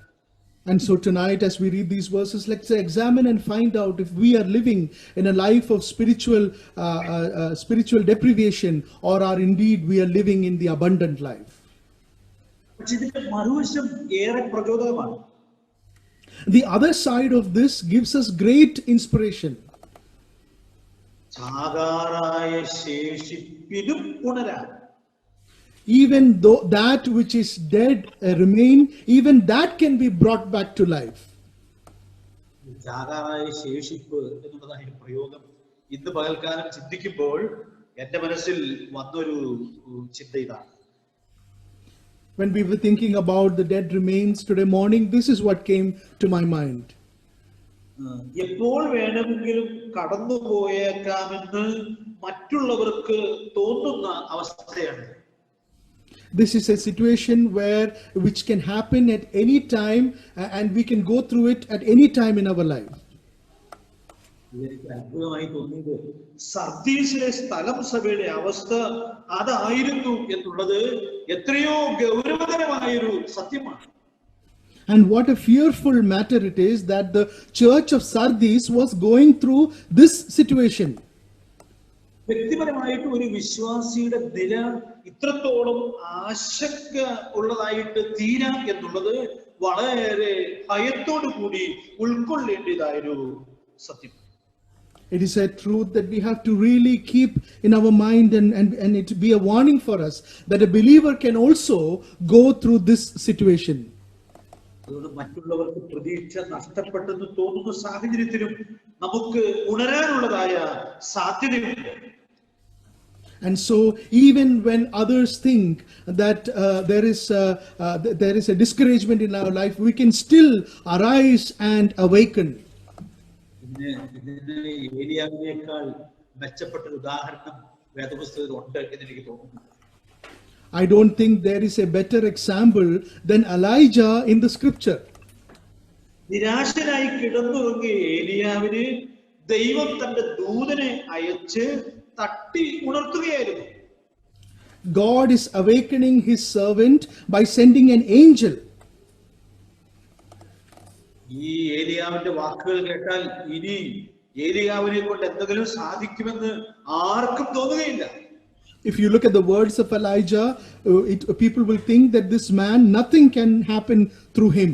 And so tonight, as we read these verses, let's examine and find out if we are living in a life of spiritual deprivation, or are indeed we are living in the abundant life. പക്ഷെ ഇതിന്റെ മറുവശം ഏറെ പ്രചോദനമാണ്. The other side of this gives us great inspiration. ചാകാറായ ശേഷിപ്പിനും ഉണരാൻ. Even though that which is dead remain, even that can be brought back to life. ജാഗാറായ ശേഷിപ്പ് എന്നുള്ളതായ പ്രയോഗം ഇന്ന് പകൽക്കാലം ചിന്തിക്കുമ്പോൾ എന്റെ മനസ്സിൽ വന്നൊരു ചിന്ത ഇതാണ്. When we were thinking about the dead remains today morning, this is what came to my mind. എപ്പോൾ വേണമെങ്കിലും കടന്നു പോയേക്കാമെന്ന് മറ്റുള്ളവർക്ക് തോന്നുന്ന അവസ്ഥയാണ്. This is a situation which can happen at any time, and we can go through it at any time in our life. എനിക്ക് അത്ഭുതമായി തോന്നിയത് സർദീസിലെ സ്ഥലം സഭയുടെ അവസ്ഥ അതായിരുന്നു എന്നുള്ളത് എത്രയോ ഗൗരവതരമായൊരു സത്യമാണ്. And what a fearful matter it is that the church of Sardis was going through this situation. വ്യക്തിപരമായിട്ട് ഒരു വിശ്വാസിയുടെ നില ഇത്രത്തോളം ആശങ്ക ഉള്ളതായിട്ട് തീരാം എന്നുള്ളത് വളരെ ഭയത്തോടു കൂടി ഉൾക്കൊള്ളേണ്ടതായൊരു സത്യം. It is a truth that we have to really keep in our mind, and it be a warning for us that a believer can also go through this situation. അതുകൊണ്ട് മറ്റുള്ളവർക്ക് പ്രതീക്ഷ നഷ്ടപ്പെട്ടെന്ന് തോന്നുന്ന സാഹചര്യത്തിലും നമുക്ക് ഉണരാനുള്ളതായ സാധ്യതയുണ്ട്. And so even when others think that there is a discouragement in our life, we can still arise and awaken. ഇതിന് ഏലിയാവിനേക്കാൾ മെച്ചപ്പെട്ട ഒരു ഉദാഹരണം വേദപുസ്തകത്തിൽ ഉണ്ട് എന്ന് എനിക്ക് തോന്നുന്നു. I don't think there is a better example than Elijah in the scripture. നിരാശനായി കിടന്നുറങ്ങിയ ഏലിയാവിന് ദൈവം തന്റെ ദൂതനെ അയച്ച് തട്ടി ഉണർത്തുകയായിരുന്നു. God is awakening his servant by sending an angel. ഈ ഏലിയാവിന്റെ വാക്കുകൾ കേട്ടാൽ ഇനി ഏലിയാവിനെ കൊണ്ട് എന്തെങ്കിലും സാധിക്കുമെന്ന് ആർക്കും തോന്നുകയില്ല. If you look at the words of Elijah, people will think that this man, nothing can happen through him.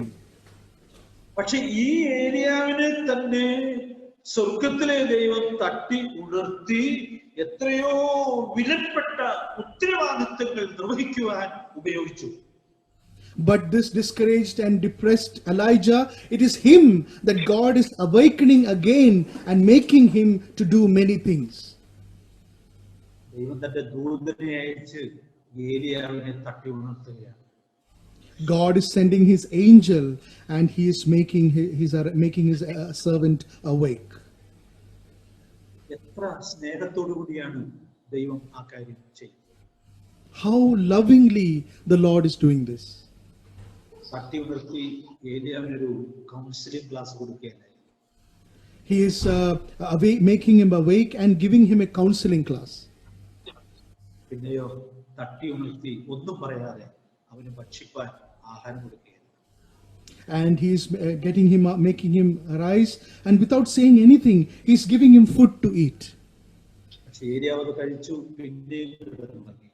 പക്ഷെ ഈ ഏലിയാവിനെ തന്നെ സ്വർഗത്തിലെ ദൈവം തട്ടി ഉണർത്തി എത്രയോ വിലപ്പെട്ട ഉത്തരവാദിത്തങ്ങൾ നിർവഹിക്കുവാൻ ഉപയോഗിച്ചു. But this discouraged and depressed Elijah, it is him that God is awakening again and making him to do many things. ദൈവം തന്റെ ദൂതനെ അയച്ച് ഏലിയാവിനെ തട്ടി ഉണർത്തുകയാണ്. God is sending his angel, and he is making his servant awake. എത്ര സ്നേഹത്തോടു കൂടിയാണ് ദൈവം ആ കാര്യം ചെയ്യുന്നത്. How lovingly the Lord is doing this. തട്ടി ഉണർത്തി ഏലിയാവിനൊരു കൗൺസിലിംഗ് ക്ലാസ് കൊടുക്കുകയല്ല. He is making him awake and giving him a counseling class. പിന്നെയോ തട്ടി ഉണർത്തി ഒന്നും പറയാതെ അവന് ഭക്ഷിപ്പാൻ ആഹാരം കൊടുക്കുകയാണ്. And he is making him arise, and without saying anything, he is giving him food to eat. പക്ഷേ ഏലിയാവ് അത് കഴിച്ചു, പിന്നെയും കിടന്നുറങ്ങി.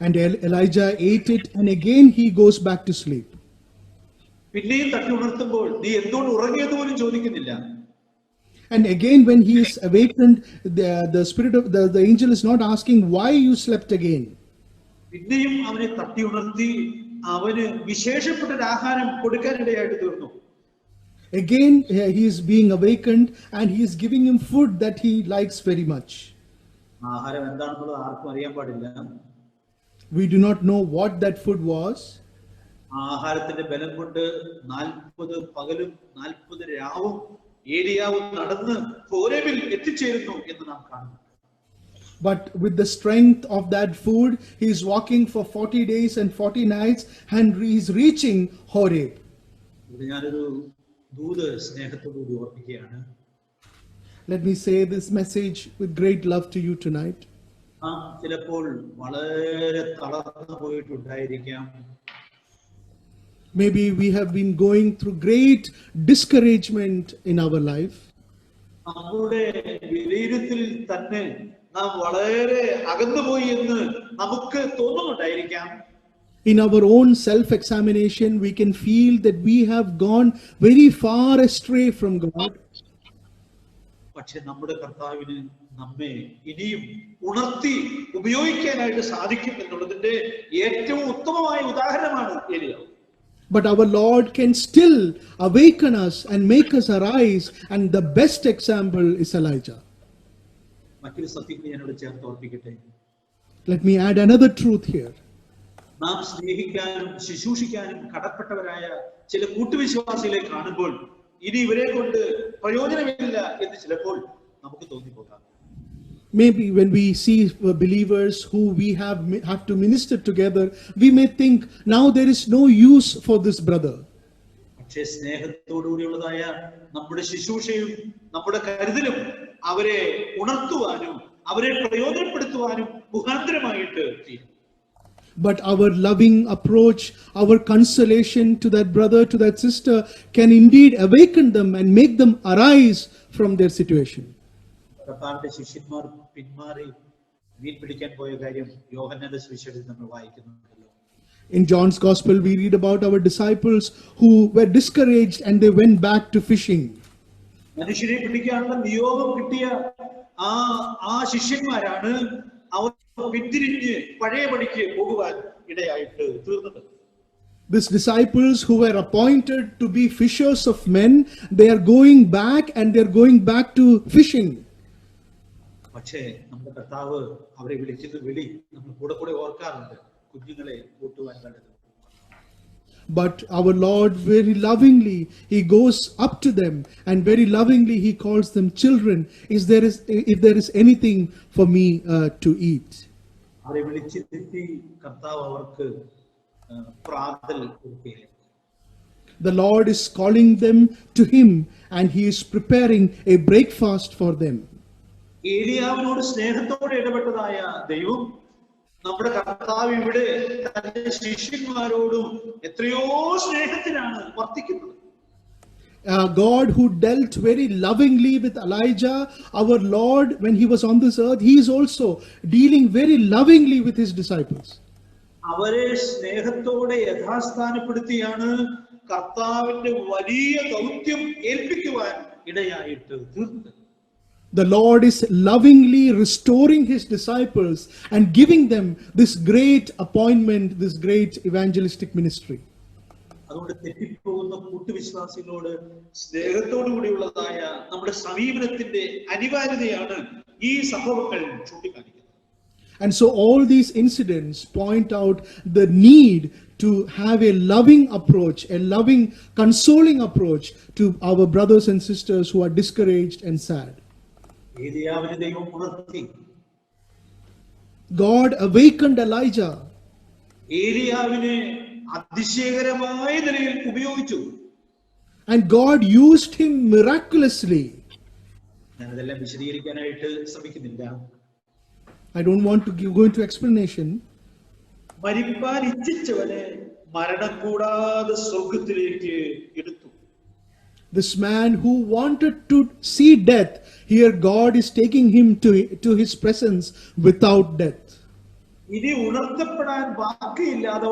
And Elijah ate it, and again he goes back to sleep. പിന്നെയും തട്ടി ഉണർത്തുമ്പോൾ നീ എന്തുകൊണ്ട് ഉറങ്ങിയെന്ന് പോലും ചോദിക്കുന്നില്ല. And again when he is awakened, the spirit of the angel is not asking why you slept again. പിന്നെയും അവനെ തട്ടി ഉണർത്തി അവന് വിശേഷപ്പെട്ട ഒരു ആഹാരം കൊടുക്കാനിടയായിട്ട് തീർന്നു. Again he is being awakened, and he is giving him food that he likes very much. ആഹാരം എന്താണെന്നുള്ളത് ആർക്കും അറിയാൻ പാടില്ല. We do not know what that food was. ആഹാരത്തിന്റെ ബലം കൊണ്ട് 40 പകലും 40 രാവും ഏലിയാവ് നടന്ന് ഹോരേബിൽ എത്തിച്ചേരുന്നു എന്ന് നാം കാണുന്നു. But with the strength of that food, he is walking for 40 days and 40 nights, and he is reaching Horeb. ഇവിടെ ഞാനൊരു ദൂത് സ്നേഹത്തോടുകൂടി ഓർപ്പിക്കുകയാണ്. Let me say this message with great love to you tonight. ചിലപ്പോൾ വളരെ തളർന്നു പോയിട്ടുണ്ടായിരിക്കാം. Maybe we have been going through great discouragement in our life. നമ്മുടെ വിലയിരുത്തൽ തന്നെ നാം വളരെ അകന്നുപോയി എന്ന് നമുക്ക് തോന്നുന്നുണ്ടായിരിക്കാം. In our own self-examination, we can feel that we have gone very far astray from God. പക്ഷെ നമ്മുടെ കർത്താവിന് നമ്മെ ഇനിയും ഉണർത്തി ഉപയോഗിക്കാനായിട്ട് സാധിക്കും എന്നുള്ളതിന്റെ ഏറ്റവും ഉത്തമമായ ഉദാഹരണമാണ് ഏലിയാവ്. But our Lord can still awaken us and make us arise, and the best example is Elijah. മറ്റൊരു സത്യം ഞാനോട് ചേർത്ത് ഓർപ്പിക്കട്ടെ. Let me add another truth here. നാം സ്നേഹിക്കാനും ശുശ്രൂഷിക്കാനും കടപ്പെട്ടവരായ ചില കൂട്ടുവിശ്വാസികളെ കാണുമ്പോൾ ഇനി ഇവരെ കൊണ്ട് പ്രയോജനമില്ല എന്ന് ചിലപ്പോൾ നമുക്ക് തോന്നിപ്പോകാം. Maybe when we see believers who we have to minister together, we may think now there is no use for this brother. പക്ഷേ സ്നേഹത്തോടുകൂടിയുള്ളതായ നമ്മുടെ ശുശ്രൂഷയും നമ്മുടെ കരുതലും അവരെ ഉണർത്തുവാനും അവരെ പ്രയോജനപ്പെടുത്തുവാനും മുഖാന്തരമായിട്ട് തീരും. But our loving approach, our consolation to that brother, to that sister, can indeed awaken them and make them arise from their situation. കർത്താവിന്റെ ശിഷ്യന്മാർ പിന്മാറി മീൻ പിടിക്കാൻ പോയ കാര്യം യോഹന്നാന്റെ സുവിശേഷത്തിൽ നമ്മൾ വായിക്കുന്നുണ്ടല്ലോ. In John's Gospel, we read about our disciples who were discouraged and they went back to fishing. മനുഷ്യരെ പിടിക്കാനുള്ള നിയോഗം കിട്ടിയ ആ ശിഷ്യന്മാരാണ് അവർ പിന്തിരിഞ്ഞ് പഴയപടിക്ക് പോകുവാൻ ഇടയായിട്ട് തീർന്നത്. These disciples who were appointed to be fishers of men, they are going back and they are going back to fishing. പക്ഷേ നമ്മുടെ കർത്താവ് അവരെ വിളിച്ചത് വിളി നമ്മൾ കൂടെ കൂടെ ഓർക്കാറുണ്ട്, കുഞ്ഞുങ്ങളെ കൂട്ടുവാൻ കണ്ടത്. But our Lord very lovingly, He goes up to them and very lovingly He calls them children. If there is anything for me to eat. അവരെ വിളിച്ചിരുത്തി കർത്താവ് അവർക്ക് പ്രാതൽ കൊടുക്കുകയാണ്. The Lord is calling them to Him and He is preparing a breakfast for them. ഏലിയാവിനോട് സ്നേഹത്തോടെ ഇടപെട്ടതായ ദൈവം നമ്മുടെ കർത്താവ് ഇവിടെ തന്റെ ശിഷ്യന്മാരോടും എത്രയോ സ്നേഹത്തിലാണ് വർത്തിക്കുന്നത്. God who dealt very lovingly with Elijah, our Lord, when He was on this earth, He is also dealing very lovingly with His disciples. അവരെ സ്നേഹത്തോടെ യഥാസ്ഥാനപ്പെടുത്തിയാണ് കർത്താവിന്റെ വലിയ ദൗത്യം ഏൽപ്പിക്കുവാൻ ഇടയായിട്ട് തീർന്നത്. The Lord is lovingly restoring His disciples and giving them this great appointment, this great evangelistic ministry. അതുകൊണ്ട് തെറ്റിപ്പോകുന്ന കൂട്ടുവിശ്വാസികളോട് സ്നേഹത്തോടു കൂടിയുള്ളതായ നമ്മുടെ സമീപനത്തിന്റെ അനിവാര്യതയാണ് ഈ സംഭവങ്ങൾ ചൂണ്ടിക്കാണിക്കുന്നത്. And so all these incidents point out the need to have a loving approach, a loving, consoling approach to our brothers and sisters who are discouraged and sad. ഏലിയാവിനെ ദൈവം ഉണർത്തി. God awakened Elijah. ഏലിയാവിനെ അതിശയകരമായ നിലയിൽ ഉപയോഗിച്ചു. And God used him miraculously. ഞാനതെല്ലാം വിശദീകരിക്കാനായിട്ട് ശ്രമിക്കുന്നില്ല. I don't want to go into explanation. മരിപ്പാൻ ഇച്ഛിച്ചവനെ മരണം കൂടാതെ സ്വർഗത്തിലേക്ക് എടുത്തു. This man who wanted to see death, here God is taking him to His presence without death. ഇനി ഉണർത്തപ്പെടാൻ ബാക്കിയില്ലാതെ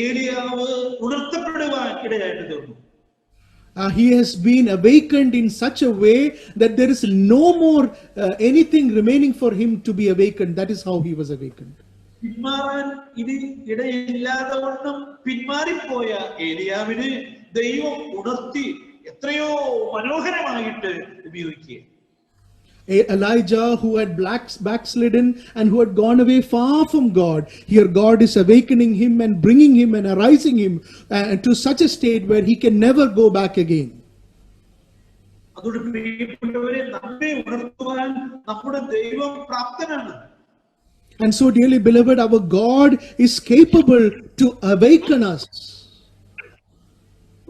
ഏലിയാവ് ഉണർത്തപ്പെടുവാൻ ഇടയായിട്ട് തീർന്നു. He has been awakened in such a way that there is no more anything remaining for him to be awakened. That is how he was awakened. പിന്മാറാൻ ഇനി ഇടയില്ലാതെ പിന്മാറിപ്പോയ ഏലിയാവിനെ ദൈവം ഉണർത്തി എത്രയോ മനോഹരമായിട്ട് ഉപയോഗിക്കുക. Elijah, who had backslidden and who had gone away far from God, here God is awakening him and bringing him and arising him to such a state where he can never go back again. അതുകൊണ്ട് പ്രിയപ്പെട്ടവരെ, നമ്മെ ഉണർത്തുവാൻ നമ്മുടെ ദൈവം പ്രാപ്തനാണ്. And so, dearly beloved, our God is capable to awaken us.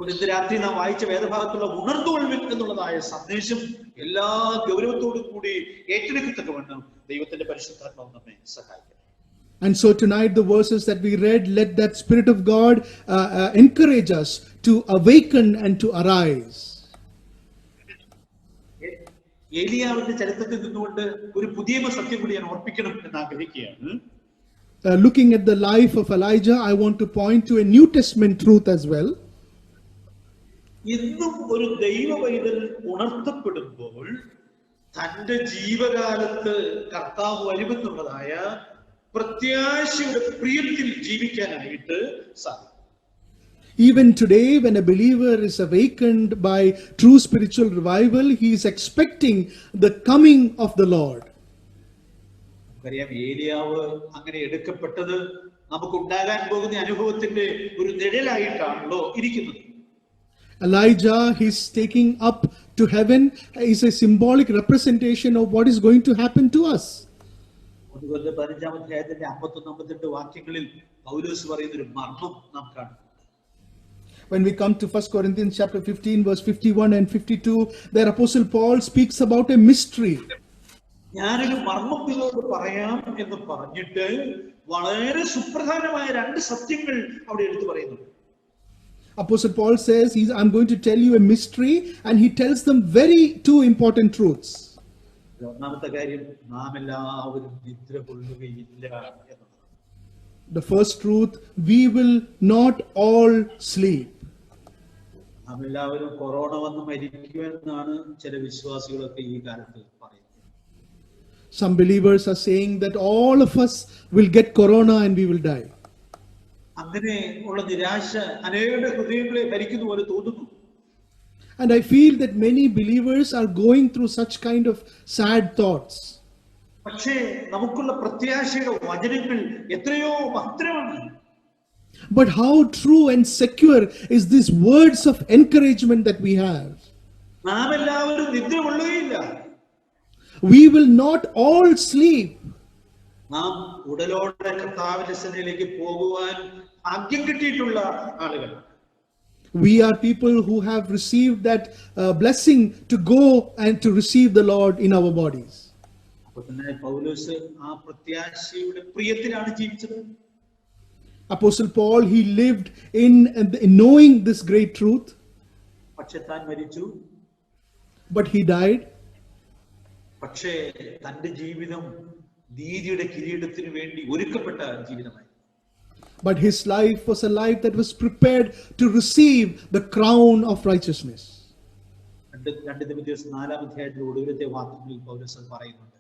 ഇന്ന് രാത്രി നാം വായിച്ച വേദഭാഗത്തുള്ള ഉണർന്നുകൊള്ളുവിൻ എന്നുള്ളതായ സന്ദേശം എല്ലാ ഗൗരവത്തോടും കൂടി ഏറ്റെടുക്കത്തക്കവണ്ണം ദൈവത്തിന്റെ പരിശുദ്ധാത്മാവ് നമ്മെ സഹായിക്കും. And so tonight the verses that we read, let that Spirit of God encourage us to awaken and to arise. ഏലിയാവിന്റെ ചരിത്രത്തിൽ നിന്നുകൊണ്ട് ഒരു പുതിയ സത്യം കൂടി ഞാൻ ഓർപ്പിക്കണം എന്ന് ആഗ്രഹിക്കുകയാണ്. Looking at the life of Elijah, I want to point to a New Testament truth as well. ഇന്നും ഒരു ദൈവ പൈതൽ ഉണർത്തപ്പെടുമ്പോൾ തന്റെ ജീവകാലത്ത് കർത്താവ് വരുമെന്നുള്ളതായ പ്രത്യാശയുടെ പ്രിയത്തിൽ ജീവിക്കാനായിട്ട് സാധിക്കും. Even today, when a believer is awakened by true spiritual revival, he is expecting the coming of the Lord. നമുക്കറിയാം ഏലിയാവ് അങ്ങനെ എടുക്കപ്പെട്ടത് നമുക്കുണ്ടാകാൻ പോകുന്ന അനുഭവത്തിന്റെ ഒരു നിഴലായിട്ടാണല്ലോ ഇരിക്കുന്നത്. Elijah, he's taking up to heaven, is a symbolic representation of what is going to happen to us. അതുകൊണ്ട് 15-ാം അധ്യായത്തിന്റെ 51-58 വാക്യങ്ങളിൽ പൗലോസ് പറയുന്ന ഒരു മർമ്മം നാം കാണും. When we come to 1 Corinthians chapter 15 verse 51 and 52, there Apostle Paul speaks about a mystery. ഞാനൊരു മർമ്മം നിങ്ങളോട് പറയാം എന്ന് പറഞ്ഞിട്ട് വളരെ സുപ്രധാനമായ രണ്ട് സത്യങ്ങൾ അവിടെ എടുത്തു പറയുന്നു. Apostle Paul says, I'm going to tell you a mystery, and he tells them two important truths. ഒന്നാമത്തെ കാര്യം, നാം എല്ലാവരും നിദ്ര കൊള്ളുകയില്ല എന്നതാണ്. The first truth, we will not all sleep. നാം എല്ലാവരും കൊറോണ വന്ന് മരിക്കുമെന്നാണ് ചില വിശ്വാസികളൊക്കെ ഈ കാലത്ത് പറയുന്നത്. Some believers are saying that all of us will get corona and we will die. അങ്ങനെ ഉള്ള നിരാശ അനേകരുടെ ഹൃദയങ്ങളെ ഭരിക്കുന്ന പോലെ തോന്നുന്നു. And I feel that many believers are going through such kind of sad thoughts. പക്ഷേ നമുക്കുള്ള പ്രത്യാശയുടെ വചനങ്ങൾ എത്രയോ മഹത്തരമാണ്. But how true and secure is these words of encouragement that we have? നാം എല്ലാവരും നിദ്ര കൊള്ളുകയില്ല. We will not all sleep. നാം ഉടലോടെ കർത്താവിന്റെ സന്നിധിയിലേക്ക് പോകുവാൻ ഭാഗ്യം കിട്ടിയിട്ടുള്ള ആളുകൾ. We are people who have received that blessing to go and to receive the Lord in our bodies. അപ്പോൾ തന്നെ പൗലോസ് ആ പ്രത്യാശയുടെ പ്രിയത്തിലാണ് ജീവിച്ചത്. Apostle Paul, he lived in knowing this great truth. പക്ഷെ താൻ മരിച്ചു. But he died. പക്ഷേ തന്റെ ജീവിതം നീതിയുടെ കിരീടത്തിന് വേണ്ടി ഒരുക്കപ്പെട്ട ജീവിതമായി. But his life was a life that was prepared to receive the crown of righteousness. 2 തിമോഥെയോസ് 4-ാം അധ്യായത്തിലെ ഒടുവിലത്തെ വാക്യങ്ങളിൽ പൗലോസ് പറയുന്നുണ്ട്.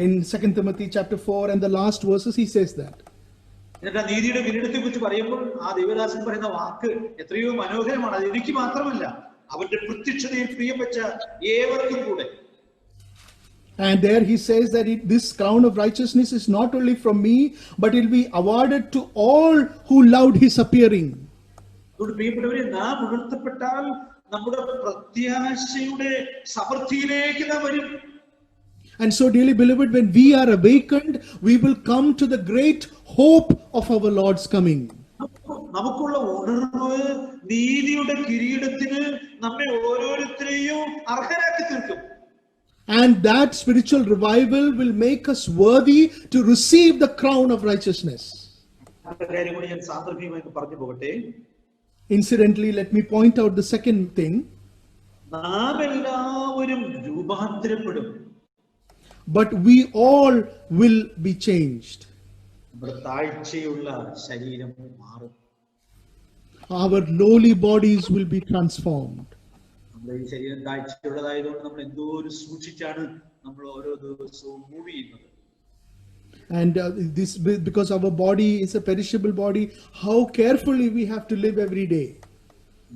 In 2 Timothy chapter 4 and the last verses, he says that. എന്നിട്ട് നീതിയുടെ കിരീടത്തെ കുറിച്ച് പറയുമ്പോൾ ആ ദൈവദാസൻ പറയുന്ന വാക്ക് എത്രയോ മനോഹരമാണ്. അത് എനിക്ക് മാത്രമല്ല, അവന്റെ പ്രത്യക്ഷതയിൽ പ്രിയപ്പെട്ട ഏവർക്കും കൂടെ. And there he says that this crown of righteousness is not only from me, but it will be awarded to all who loved his appearing. പ്രിയപ്പെട്ടവരെ, നാം ഉണർത്തപ്പെട്ടാൽ നമ്മുടെ പ്രത്യാശയുടെ സമൃദ്ധിയിലേക്ക് നാം വരും. And so, dearly beloved, when we are awakened, we will come to the great hope of our Lord's coming. നമുക്കുള്ള ഉണർവ് നീതിയുടെ കിരീടത്തിന് നമ്മെ ഓരോരുത്തരെയും അർഹരാക്കി തീർക്കും. And that spiritual revival will make us worthy to receive the crown of righteousness. Incidentally, let me point out the second thing. But we all will be changed. Our lowly bodies will be transformed. നമ്മുടെ ഈ ശരീരം താഴ്ചയുള്ളതായതുകൊണ്ട് നമ്മൾ എന്തോ ഒരു സൂക്ഷിച്ചാണ് നമ്മൾ ഓരോ ദിവസവും മൂവ് ചെയ്യുന്നത്. And this because our body is a perishable body, how carefully we have to live every day.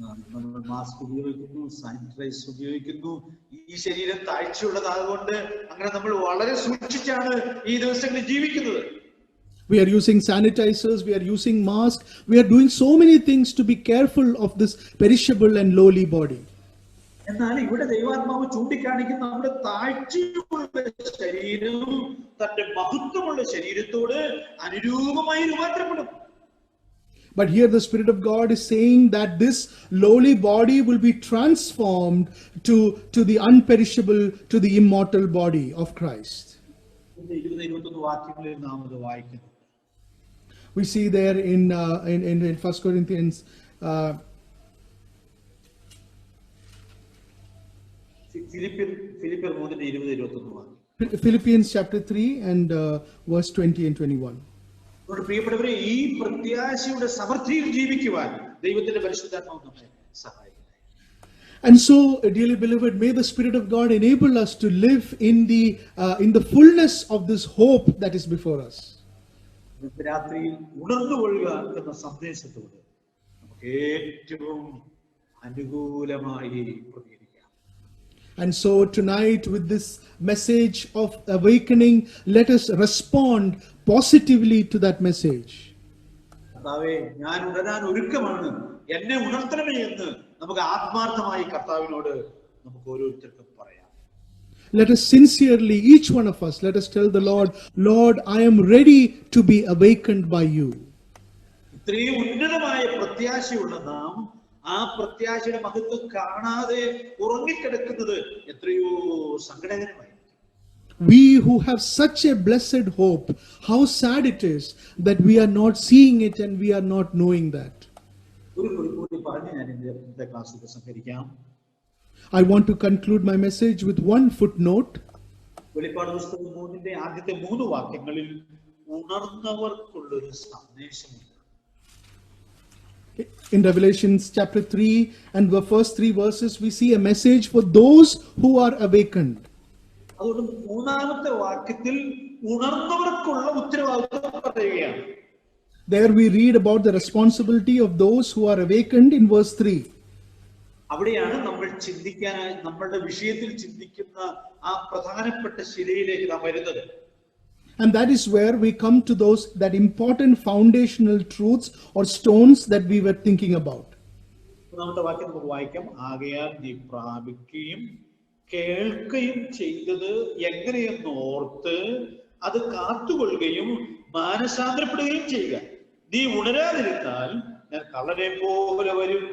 നമ്മൾ മാസ്ക് ഉപയോഗിക്കുന്നു, സാനിറ്റൈസർ ഉപയോഗിക്കുന്നു. ഈ ശരീരം താഴ്ചയുള്ളതായതുകൊണ്ട് അങ്ങനെ നമ്മൾ വളരെ സൂക്ഷിച്ചാണ് ഈ ദിവസങ്ങളിൽ ജീവിക്കുന്നത്. We are using sanitizers, we are using masks, we are doing so many things to be careful of this perishable and lowly body. എന്നാൽ ഇവിടെ ദൈവാത്മാവ് ചൂണ്ടിക്കാണിക്കുന്ന നമ്മുടെ താഴ്ചയുള്ള ശരീരം തന്റെ മഹത്വമുള്ള ശരീരത്തോട് അനുരൂപമായി രൂപാന്തരപ്പെടും. But here the Spirit of God is saying that this lowly body will be transformed to the unperishable, to the immortal body of Christ. 20-21 വാക്യങ്ങളിൽ നാം അത് വായിക്കുന്നു. We see there in 1 Corinthians ഫിലിപ്പിയർ 3:20-21 വാക്യം. Philippians chapter 3 and verse 20 and 21. പ്രിയപ്പെട്ടവരെ, ഈ പ്രത്യാശയുടെ സമൃദ്ധിയിൽ ജീവിക്കുവാൻ ദൈവത്തിന്റെ പരിശുദ്ധാത്മാവ് നമ്മെ സഹായിക്കും. And so, dearly beloved, may the Spirit of God enable us to live in the fullness of this hope that is before us. രാത്രിയിൽ ഉണർന്നുകൊള്ളുക എന്ന സന്ദേശത്തോട് നമുക്ക് ഏറ്റവും അനുകൂലമായി പ്രതികരിക്കാം. And so tonight, with this message of awakening, let us respond positively to that message. കർത്താവേ, ഞാൻ ഉണരാൻ ഒരുക്കമാണ്, എന്നെ ഉണർത്തണമേ എന്ന് നമുക്ക് ആത്മാർത്ഥമായി കർത്താവിനോട് നമുക്ക് ഓരോരുത്തർക്കും പറയാം. Let us sincerely, each one of us, let us tell the Lord, Lord, I am ready to be awakened by you. ഇത്രയും ഉന്നതമായ പ്രത്യാശയുള്ള നാം ആ പ്രത്യാശയുടെ മഹത്വം കാണാതെ ഉറങ്ങിക്കിടക്കുന്നത് എത്രയോ സങ്കടകരമായി. We who have such a blessed hope, how sad it is that we are not seeing it and we are not knowing that. ഒരു കൂടി പറഞ്ഞ് ഞാൻ ഇന്നത്തെ class ഉപസംഹരിക്കാം. I want to conclude my message with one footnote. വെളിപ്പാട് പുസ്തകം 3 ആദ്യത്തെ 3 വാക്യങ്ങളിൽ ഉണർന്നവർക്കുള്ളൊരു സന്ദേശമുണ്ട്. In Revelation chapter 3 and the first 3 verses, we see a message for those who are awakened. അതുകൊണ്ട് 3-ാമത്തെ വാക്യത്തിൽ ഉണർന്നവർക്കുള്ള ഉത്തരവാദിത്വം പറയുകയാണ്. There we read about the responsibility of those who are awakened in verse 3. അവിടെയാണ് നമ്മൾ ചിന്തിക്കാനായി നമ്മളുടെ വിഷയത്തിൽ ചിന്തിക്കുന്ന ആ പ്രധാനപ്പെട്ട ശിലയിലേക്ക് നാം വരുന്നത്. And that is where we come to that important foundational truths or stones that we were thinking about. നമ്മുടെ വാക്യം നമുക്ക് വായിക്കാം. ആകയാൽ നീ പ്രാപിക്കുകയും കേൾക്കുകയും ചെയ്തത് എങ്ങനെയെന്ന് ഓർത്ത് അത് കാത്തുകൊള്ളുകയും മാനസാന്തരപ്പെടുകയും ചെയ്യുക. നീ ഉണരാതിരുന്നാൽ ഞാൻ കള്ളനെ പോലെ വരും,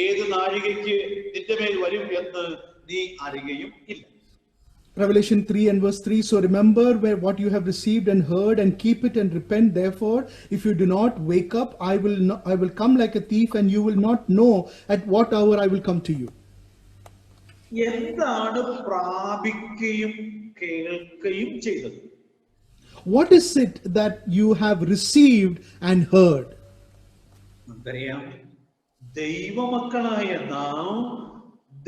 ഏത് നാഴികയ്ക്ക് നിന്റെ മേൽ വരും എന്ന് നീ അറിയുകയും ഇല്ല. Revelation 3 and verse 3. So remember what you have received and heard, and keep it and repent. Therefore, if you do not wake up, I will come like a thief, and you will not know at what hour I will come to you. എന്താണ് പ്രാപിക്കുകയും കേൾക്കുകയും ചെയ്തത്? What is it that you have received and heard? നമുക്കറിയാം, ദൈവമക്കളായ നാം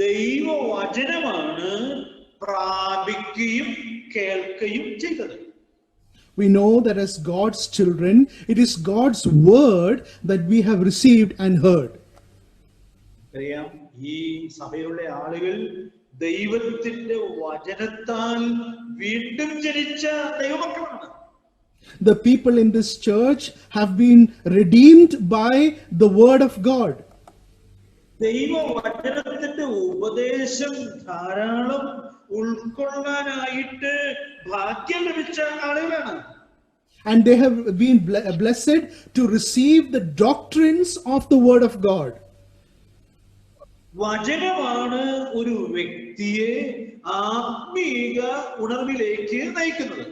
ദൈവവചനമാണ് പ്രാപിക്കുകയും കേൾക്കുകയും ചെയ്തത്. We know that as God's children, it is God's word that we have received and heard. അറിയാം, ഈ സഭയിലുള്ള ആളുകൾ ദൈവത്തിന്റെ വചനത്താൽ വീണ്ടും ജനിച്ച ദൈവമക്കളാണ്. The people in this church have been redeemed by the word of God. ദൈവവചനത്തിന്റെ ഉപദേശം ധാരാളം ഉൾക്കൊള്ളാനായിട്ട് ഭാഗ്യം ലഭിച്ച ആളുകളാണ്. And they have been blessed to receive the doctrines of the word of God. വചനമാണ് ഒരു വ്യക്തിയെ ആത്മീക ഉണർവിലേക്ക് നയിക്കുന്നത്.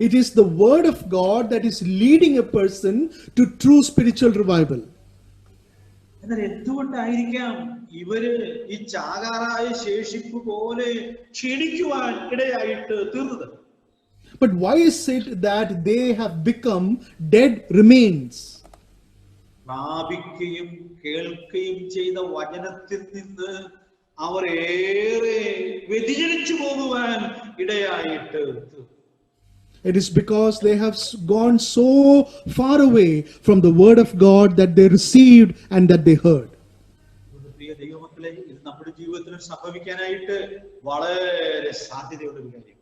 It is the word of God that is leading a person to true spiritual revival. എന്നാൽ എന്തുകൊണ്ടായിരിക്കാം ഇവര് ഈ ചാകാറായ ശേഷിപ്പ് പോലെ ക്ഷീണിക്കുവാൻ ഇടയായിട്ട് തീർന്നത്? But why is it that they have become dead remains? പ്രാപിക്കുകയും കേൾക്കുകയും ചെയ്ത വചനത്തിൽ നിന്ന് അവർ ഏറെ വ്യതിചലിച്ചു പോകുവാൻ ഇടയായിട്ട്. It is because they have gone so far away from the word of God that they received and that they heard. പ്രിയ ദൈവമക്കളെ, ഇത് നമ്മുടെ ജീവിതത്തിൽ സംഭവിക്കാനായിട്ട് വളരെ സാധ്യതയുള്ള ഒരു കാര്യം.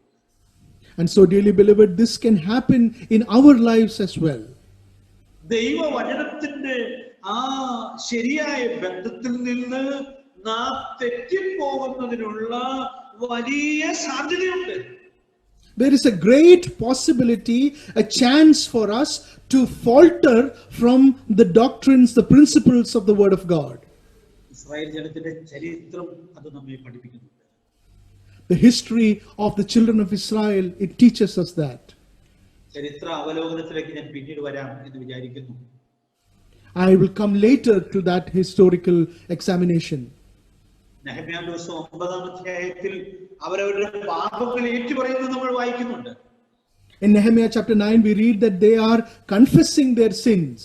And so, dearly beloved, this can happen in our lives as well. ദൈവവചനത്തിന്റെ ആ ശരിയായ ബന്ധത്തിൽ നിന്ന് നാം തെറ്റിപ്പോകുന്നതിനുള്ള വലിയ സാധ്യതയുണ്ട്. there is a great possibility, a chance for us to falter from the doctrines, the principles of the Word of God. Israel ജനത്തിന്റെ ചരിത്രം അത് നമ്മെ പഠിപ്പിക്കുന്നുണ്ട്. The history of the children of Israel, it teaches us that. ചരിത്ര അവലോകനത്തിലേക്ക് ഞാൻ പിന്നീട് വരാം എന്ന് വിചാരിക്കുന്നു. I will come later to that historical examination. നെഹെമ്യാ ദിവസം 9-ാം അധ്യായത്തിൽ അവരവരുടെ പാപങ്ങൾ ഏറ്റുപറയുന്നത് നമ്മൾ വായിക്കുന്നുണ്ട്. In Nehemiah chapter 9, we read that they are confessing their sins.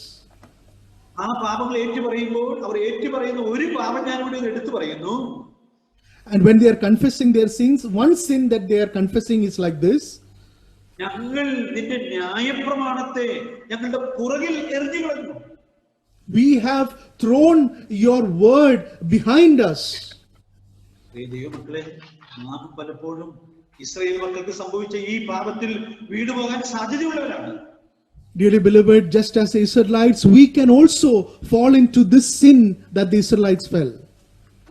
ആ പാപങ്ങൾ ഏറ്റുപറയുമ്പോൾ അവർ ഏറ്റുപറയുന്ന ഒരു പാപം ഞാൻ ഇവിടെ എടുത്തു പറയുന്നു. And when they are confessing their sins, one sin that they are confessing is like this: ഞങ്ങൾ നിന്റെ ന്യായപ്രമാണത്തെ ഞങ്ങളുടെ പുറകിൽ എറിഞ്ഞു കളഞ്ഞു. We have thrown your word behind us. ദൈവമക്കളെ, നാം പലപ്പോഴും ഇസ്രായേൽ മക്കൾക്ക് സംഭവിച്ച ഈ പാപത്തിൽ വീണുപോകാൻ സാധ്യതയുള്ളവരാണ്. Dearly beloved, just as the Israelites, we can also fall into this sin that the Israelites fell.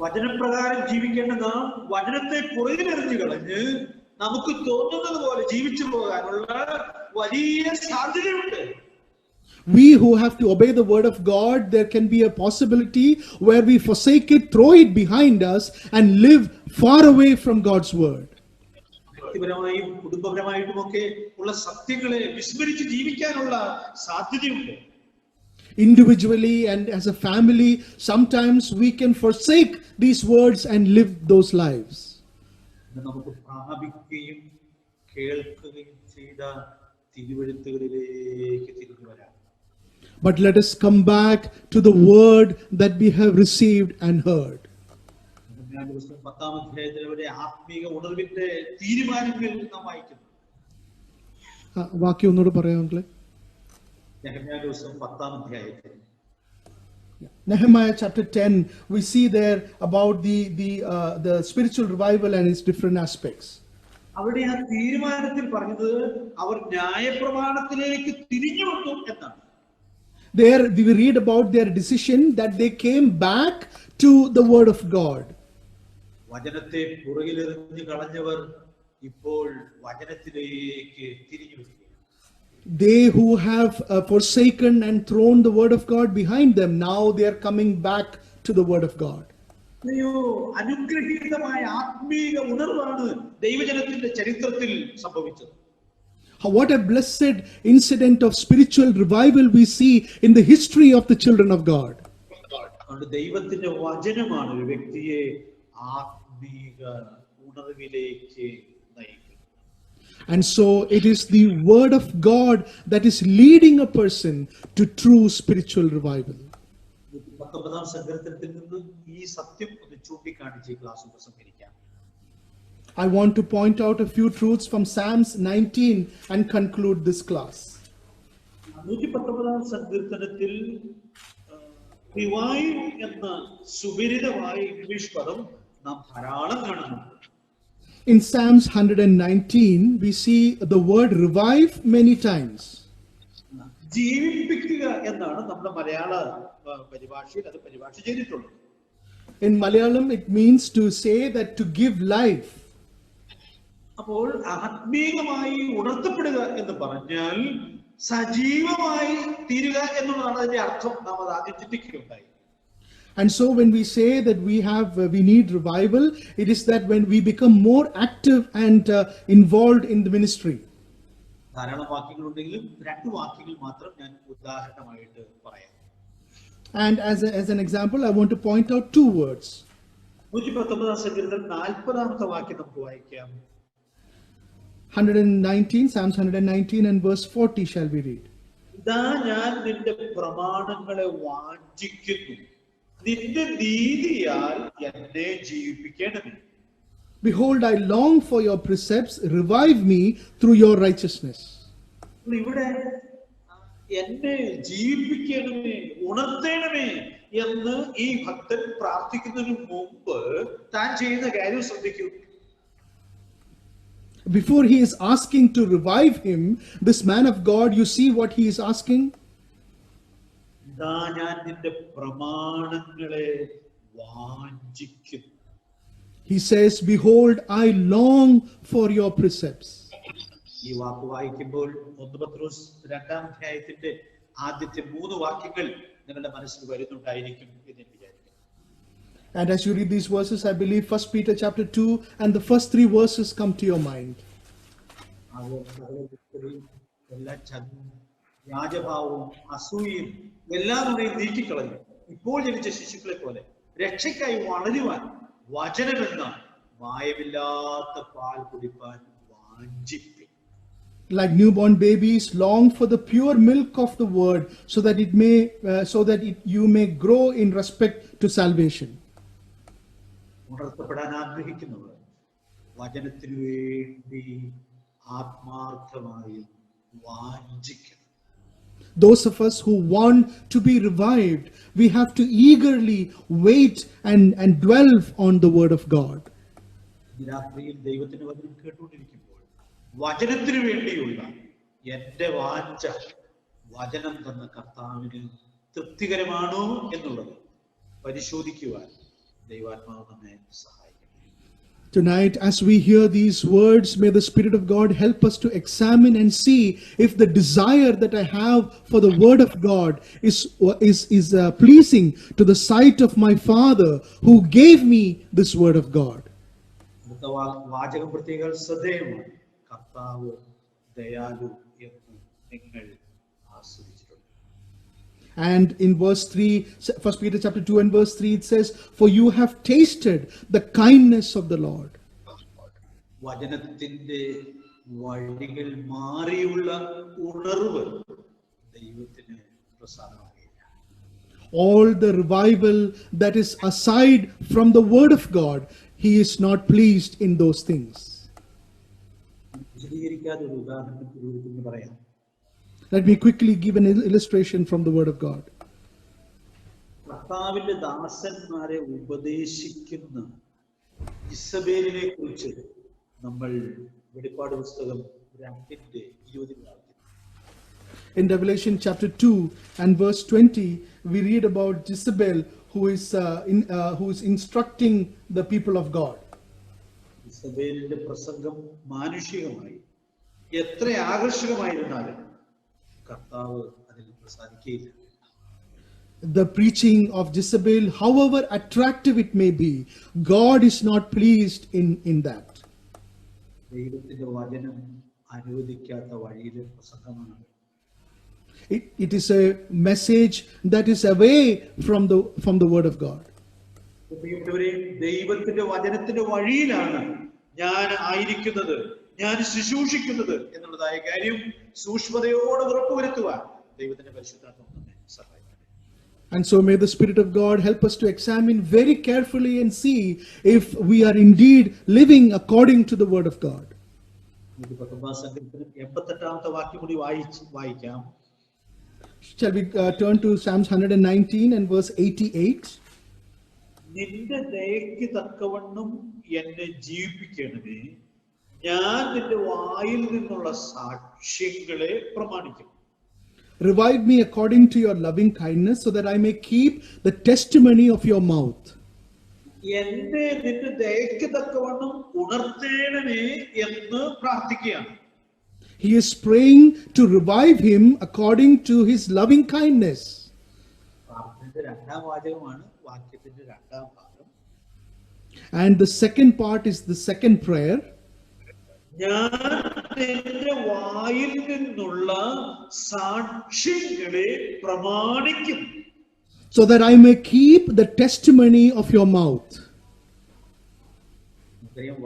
വചനപ്രകാരം ജീവിക്കേണ്ട നാം വചനത്തെ പുറകിലെറിഞ്ഞു കളഞ്ഞ് നമുക്ക് തോന്നുന്നത് പോലെ ജീവിച്ചു പോകാനുള്ള വലിയ സാധ്യതയുണ്ട്. We who have to obey the word of God, there can be a possibility where we forsake it, throw it behind us, and live far away from God's word. വ്യക്തിപരമായും കുടുംബപരമായിട്ടുമൊക്കെ ഉള്ള സത്യങ്ങളെ വിസ്മരിച്ച് ജീവിക്കാനുള്ള സാധ്യതയുണ്ട്. Individually and as a family, sometimes we can forsake these words and live those lives. നമുക്ക് പ്രാപിക്കുകയും കേൾക്കുകയും ചെയ്ത തിരുവെഴുത്തുകളിലേക്ക് തിരിഞ്ഞു വരാം. But let us come back to the word that we have received and heard. 10-ാം അധ്യായത്തിലെ ആത്മീക ഉണർവിന്റെ തീരുമാനങ്ങൾ നാം വായിക്കുന്നു. വാക്യം ഒന്നുകൂടെ പറയാം മക്കളെ. നെഹെമ്യാ ദിവസം 10-ാം അധ്യായത്തിൽ Nehemiah chapter 10, we see there about the spiritual revival and its different aspects. അവിടെ ആ തീരുമാനത്തിൽ പറഞ്ഞത് അവർ ന്യായപ്രമാണത്തിലേക്ക് തിരിഞ്ഞു വന്നു എന്നാണ്. There we read about their decision that they came back to the word of God. വചനത്തെ പുറകിലെറിഞ്ഞു കളഞ്ഞവർ ഇപ്പോൾ വചനത്തിലേക്ക് തിരിഞ്ഞു വരികയാണ്. They who have forsaken and thrown the word of God behind them, now they are coming back to the word of God. അനുഗ്രഹീതമായ ആത്മീക ഉണർവാണ് ദൈവജനത്തിന്റെ ചരിത്രത്തിൽ സംഭവിച്ചത്. What a blessed incident of spiritual revival we see in the history of the children of God. ദൈവത്തിന്റെ വചനമാണ് ഒരു വ്യക്തിയെ ആത്മീക ഉണർവിലേക്ക് നയിക്കുന്നത്. And so it is the word of God that is leading a person to true spiritual revival. 19-ാം സങ്കീർത്തനത്തിൽ നിന്ന് ഈ സത്യം ഒന്ന് ചൂണ്ടിക്കാണിച്ച് class ഉപസംഹരിക്കാം. I want to point out a few truths from Psalms 19 and conclude this class. 119-ാം സങ്കീർത്തനത്തിൽ റിവൈവ് എന്ന സുപരിതമായ ഇംഗ്ലീഷ് പദം നാം ധാരാളം കാണുന്നുണ്ട്. In Psalms 119, we see the word revive many times. ജീവിപ്പിക്കുക എന്നാണ് നമ്മുടെ മലയാള പരിഭാഷയിൽ അത് പരിഭാഷ ചെയ്തിട്ടുള്ളത്. In Malayalam, it means to say that to give life. അപ്പോൾ ആത്മീയമായി ഉണർത്തപ്പെടുക എന്ന് പറഞ്ഞാൽ സജീവമായി തീരുക എന്നുള്ളതാണ് അതിന്റെ അർത്ഥം. നാം അത് ആദ്യം ചിന്തിക്കുകയുണ്ടായി. And so when we say that we need revival, it is that when we become more active and involved in the ministry. ധാരാളം വാക്യങ്ങളുണ്ടെങ്കിലും 2 വാക്യങ്ങൾ മാത്രം ഞാൻ ഉദാഹരണമായിട്ട് പറയാം. And as an example, I want to point out 2 words. 119-ാം സങ്കീർത്തനം 40-ാമത്തെ വാക്യം നമുക്ക് വായിക്കാം. 119, Psalms 119 and verse 40 shall we read. ഇതാ ഞാൻ നിന്റെ പ്രമാണങ്ങളെ വാഞ്ചിക്കുന്നു, നിന്റെ നീതിയാൽ എന്നെ ജീവിപ്പിക്കണമേ. Behold, I long for your precepts, revive me through your righteousness. ഇവിടെ എന്നെ ജീവിപ്പിക്കണമേ, ഉണർത്തേണമേ എന്ന് ഈ ഭക്തൻ പ്രാർത്ഥിക്കുന്നതിന് മുമ്പ് താൻ ചെയ്യുന്ന കാര്യം ശ്രദ്ധിക്കൂ. Before he is asking to revive him, this man of God, you see what he is asking? ഇതാ ഞാൻ നിന്റെ പ്രമാണങ്ങളെ വാഞ്ചിക്കുന്നു. He says, behold, I long for your precepts. ഈ വാക്ക് വായിക്കുമ്പോൾ 1 പത്രോസ് 2-ാം അധ്യായത്തിന്റെ ആദ്യത്തെ 3 വാക്യങ്ങൾ നിങ്ങളുടെ മനസ്സിൽ വരുന്നുണ്ടായിരിക്കും എന്ന് ഞാൻ വിചാരിക്കുന്നു. And as you read these verses, I believe 1 Peter chapter 2 and the first 3 verses come to your mind. എല്ലാ വ്യാജഭാവവും അസൂയയും എല്ലാം നീക്കിക്കളഞ്ഞു ഇപ്പോൾ ജനിച്ച ശിശുക്കളെ പോലെ രക്ഷയ്ക്കായി വളരുവാൻ വചനമെന്ന മായമില്ലാത്ത പാൽ കുടിപ്പാൻ വാഞ്ചിപ്പിൻ. Like newborn babies, long for the pure milk of the word, so that you may grow in respect to salvation. ഉണർത്തപ്പെടാൻ ആഗ്രഹിക്കുന്നവർ വചനത്തിനു വേണ്ടി ആത്മാർത്ഥമായി വാഞ്ചിക്കണം. Those of us who want to be revived, we have to eagerly wait and dwell on the word of God. ഈ രാത്രിയിൽ ദൈവത്തിന്റെ വചനം കേട്ടുകൊണ്ടിരിക്കുമ്പോൾ വചനത്തിനു വേണ്ടിയുള്ള എന്റെ വാഞ്ച വചനം തന്ന കർത്താവിന് തൃപ്തികരമാണോ എന്നുള്ളത് പരിശോധിക്കുവാൻ ദൈവാത്മാവ് നമ്മെ സഹായിക്കും. Tonight, as we hear these words, may the Spirit of God help us to examine and see if the desire that I have for the Word of God is pleasing to the sight of my Father who gave me this Word of God. വാചകം പ്രത്യേകം ശ്രദ്ധേയമാണ്. കർത്താവ് ദയാലു എന്ന് നിങ്ങൾ ആസ്വദിച്ചിട്ടുണ്ട്. And in verse 3, 1 Peter chapter 2 and verse 3, it says, "For you have tasted the kindness of the Lord." വചനത്തിന്റെ വഴികൾ മാറിയുള്ള ഉണർവ് ദൈവത്തിന് പ്രസാദമാകില്ല. All the revival that is aside from the word of God, he is not pleased in those things. വിശദീകരിക്കാതെ ഒരു ഉദാഹരണത്തിന് പറയാം. Let me quickly give an illustration from the word of God. കർത്താവിന്റെ ദാസന്മാരെ ഉപദേശിക്കുന്ന ഇസബേലിനെ കുറിച്ച് നമ്മൾ വെളിപ്പാട് പുസ്തകം 2:20 In Revelation chapter 2 and verse 20, we read about Jezebel who is instructing the people of God. ഇസബേലിന്റെ പ്രസംഗം മാനുഷികമായി എത്ര ആകർഷകമായിരുന്നാലും കർത്താവ് അതിൽ പ്രസാദിക്കുകയില്ല. The preaching of Jezebel, however attractive it may be, God is not pleased in that. ദൈവത്തിന്റെ വചനം അനുവദിക്കാത്ത വഴിയിലെ പ്രസംഗമാണ്. It is a message that is away from the word of God. ദൈവത്തിന്റെ വചനത്തിന്റെ വഴിയിലാണ് ഞാൻ ആയിരിക്കുന്നത്, ഞാൻ ശുശ്രൂഷിക്കുന്നത് എന്നുള്ളതായ കാര്യം സൂക്ഷ്മതയോടെ ഉറപ്പുവരുത്തുവാൻ ദൈവത്തിന്റെ പരിശുദ്ധാത്മാവ് നമ്മെ സഹായിക്കട്ടെ. And so may the Spirit of God help us to examine very carefully and see if we are indeed living according to the word of God. 88-ാമത്തെ വാക്യം കൂടി വായിക്കാം. Shall we turn to Psalms 119 and verse 88? നിന്റെ ദയയ്ക്ക് തക്കവണ്ണം എന്നെ ജീവിപ്പിക്കണമേ, ഞാൻ നിന്റെ വായിൽ നിന്നുള്ള സാക്ഷ്യങ്ങളെ പ്രമാണിക്കും. Revive me according to your loving kindness, so that I may keep the testimony of your mouth. എന്നെ നിന്റെ ദയയ്ക്ക് തക്കവണ്ണം ഉണർത്തേണമേ എന്ന് പ്രാർത്ഥിക്കുകയാണ്. He is praying to revive him according to his loving kindness. പ്രാർത്ഥനയുടെ 2-ാം വാചകമാണ് വാക്യത്തിന്റെ 2-ാം ഭാഗം. And the second part is the second prayer. ഞാൻ നിന്റെ വായിൽ നിന്നുള്ള സാക്ഷ്യങ്ങളെ പ്രമാണിക്കും. So that I may keep the testimony of your mouth.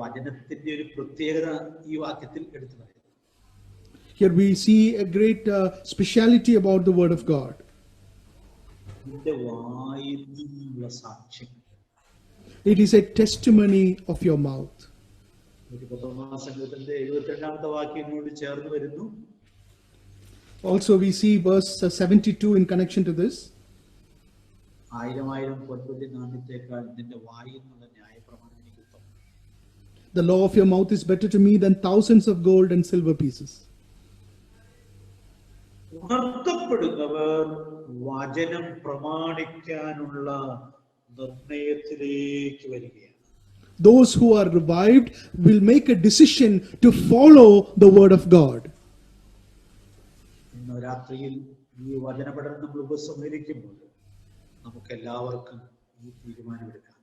വചനത്തിന്റെ ഒരു പ്രത്യേകത ഈ വാക്യത്തിൽ എടുത്തു പറയുന്നു. Here we see a great speciality about the word of God. നിന്റെ വായിൽ നിന്നുള്ള സാക്ഷ്യം. It is a testimony of your mouth. സംഗീതത്തിന്റെ 72-ാമത്തെ വാക്യങ്ങളോട് ചേർന്ന് വരുന്നു. Also we see verse 72 in connection to this. 1000 പൊൻപൊടി നാണ്യത്തേക്കാൾ നിന്റെ വായിൽ നിന്നുള്ള ന്യായപ്രമാണം എനിക്ക് ഉത്തമം. The law of your mouth is better to me than thousands of gold and silver pieces. ഉണർത്തപ്പെടുന്നവർ വചനം പ്രമാണിക്കാനുള്ള നിർണയത്തിലേക്ക് വരികയാണ്. those who are revived will make a decision to follow the word of God. ഇന്ന് രാത്രിയിൽ ഈ വചനപഠനം നമ്മൾ ഉപസംഹരിക്കുമ്പോൾ നമുക്ക് എല്ലാവർക്കും ഈ തീരുമാനമെടുക്കാം.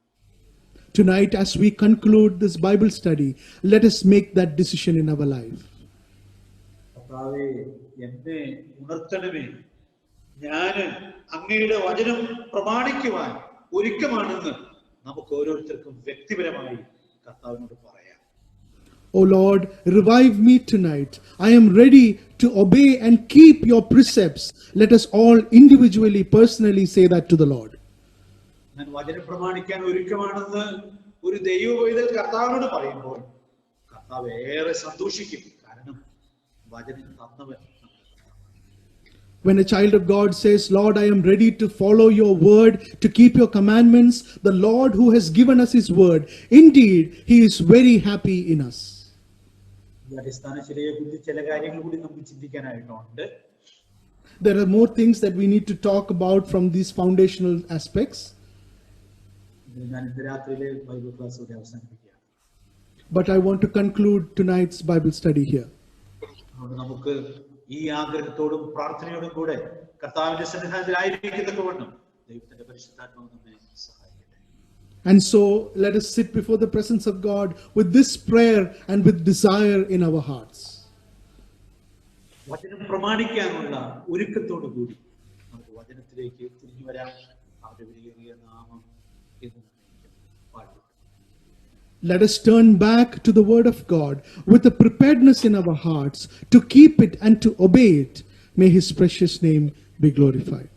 Tonight, as we conclude this Bible study, let us make that decision in our life. കർത്താവേ, എന്നെ ഉണർത്തണമേ, ഞാൻ അങ്ങയുടെ വചനം പ്രമാണിക്കുവാൻ ഒരുക്കമാണെന്ന് നമുക്ക് ഓരോരുത്തർക്കും വ്യക്തിപരമായി കർത്താവിനോട് പറയാം. O Lord, revive me tonight. I am ready to obey and keep your precepts. Let us all individually, personally say that to the Lord. ഞാൻ വചനം പ്രമാണിക്കാൻ ഒരുക്കമാണെന്ന് ഒരു ദൈവപൈതൽ കർത്താവിനോട് പറയുമ്പോൾ കർത്താവ് ഏറെ സന്തോഷിക്കും. കാരണം വചനം തന്നവൻ. When a child of God says, Lord, I am ready to follow your word, to keep your commandments, the Lord who has given us his word, indeed, he is very happy in us. ഈ അടിസ്ഥാന ശിലയെ കുറിച്ച് ചില കാര്യങ്ങൾ കൂടി നമുക്ക് ചിന്തിക്കാനായിട്ടുണ്ട്. There are more things that we need to talk about from these foundational aspects. ഞാൻ ഇന്ന് രാത്രിയിലെ ബൈബിൾ ക്ലാസ് ഇവിടെ അവസാനിപ്പിക്കുകയാണ്. But I want to conclude tonight's Bible study here. അതുകൊണ്ട് നമുക്ക് ഈ ആഗ്രഹത്തോടും പ്രാർത്ഥനയോടും കൂടെ കർത്താവിന്റെ സന്നിധാനത്തിലായിരിക്കുന്നതുകൊണ്ടും ദൈവത്തിന്റെ പരിശുദ്ധാത്മാവ് നമ്മെ സഹായിക്കട്ടെ. And so let us sit before the presence of God with this prayer and with desire in our hearts. വചനം പ്രമാണിക്കാനുള്ള ഒരുക്കത്തോടു കൂടി നമുക്ക് വചനത്തിലേക്ക് തിരിഞ്ഞു വരാം. അവരുടെ വിലയേറിയ നാമം എന്ന് പാടും. Let us turn back to the word of God with a preparedness in our hearts to keep it and to obey it. May his precious name be glorified.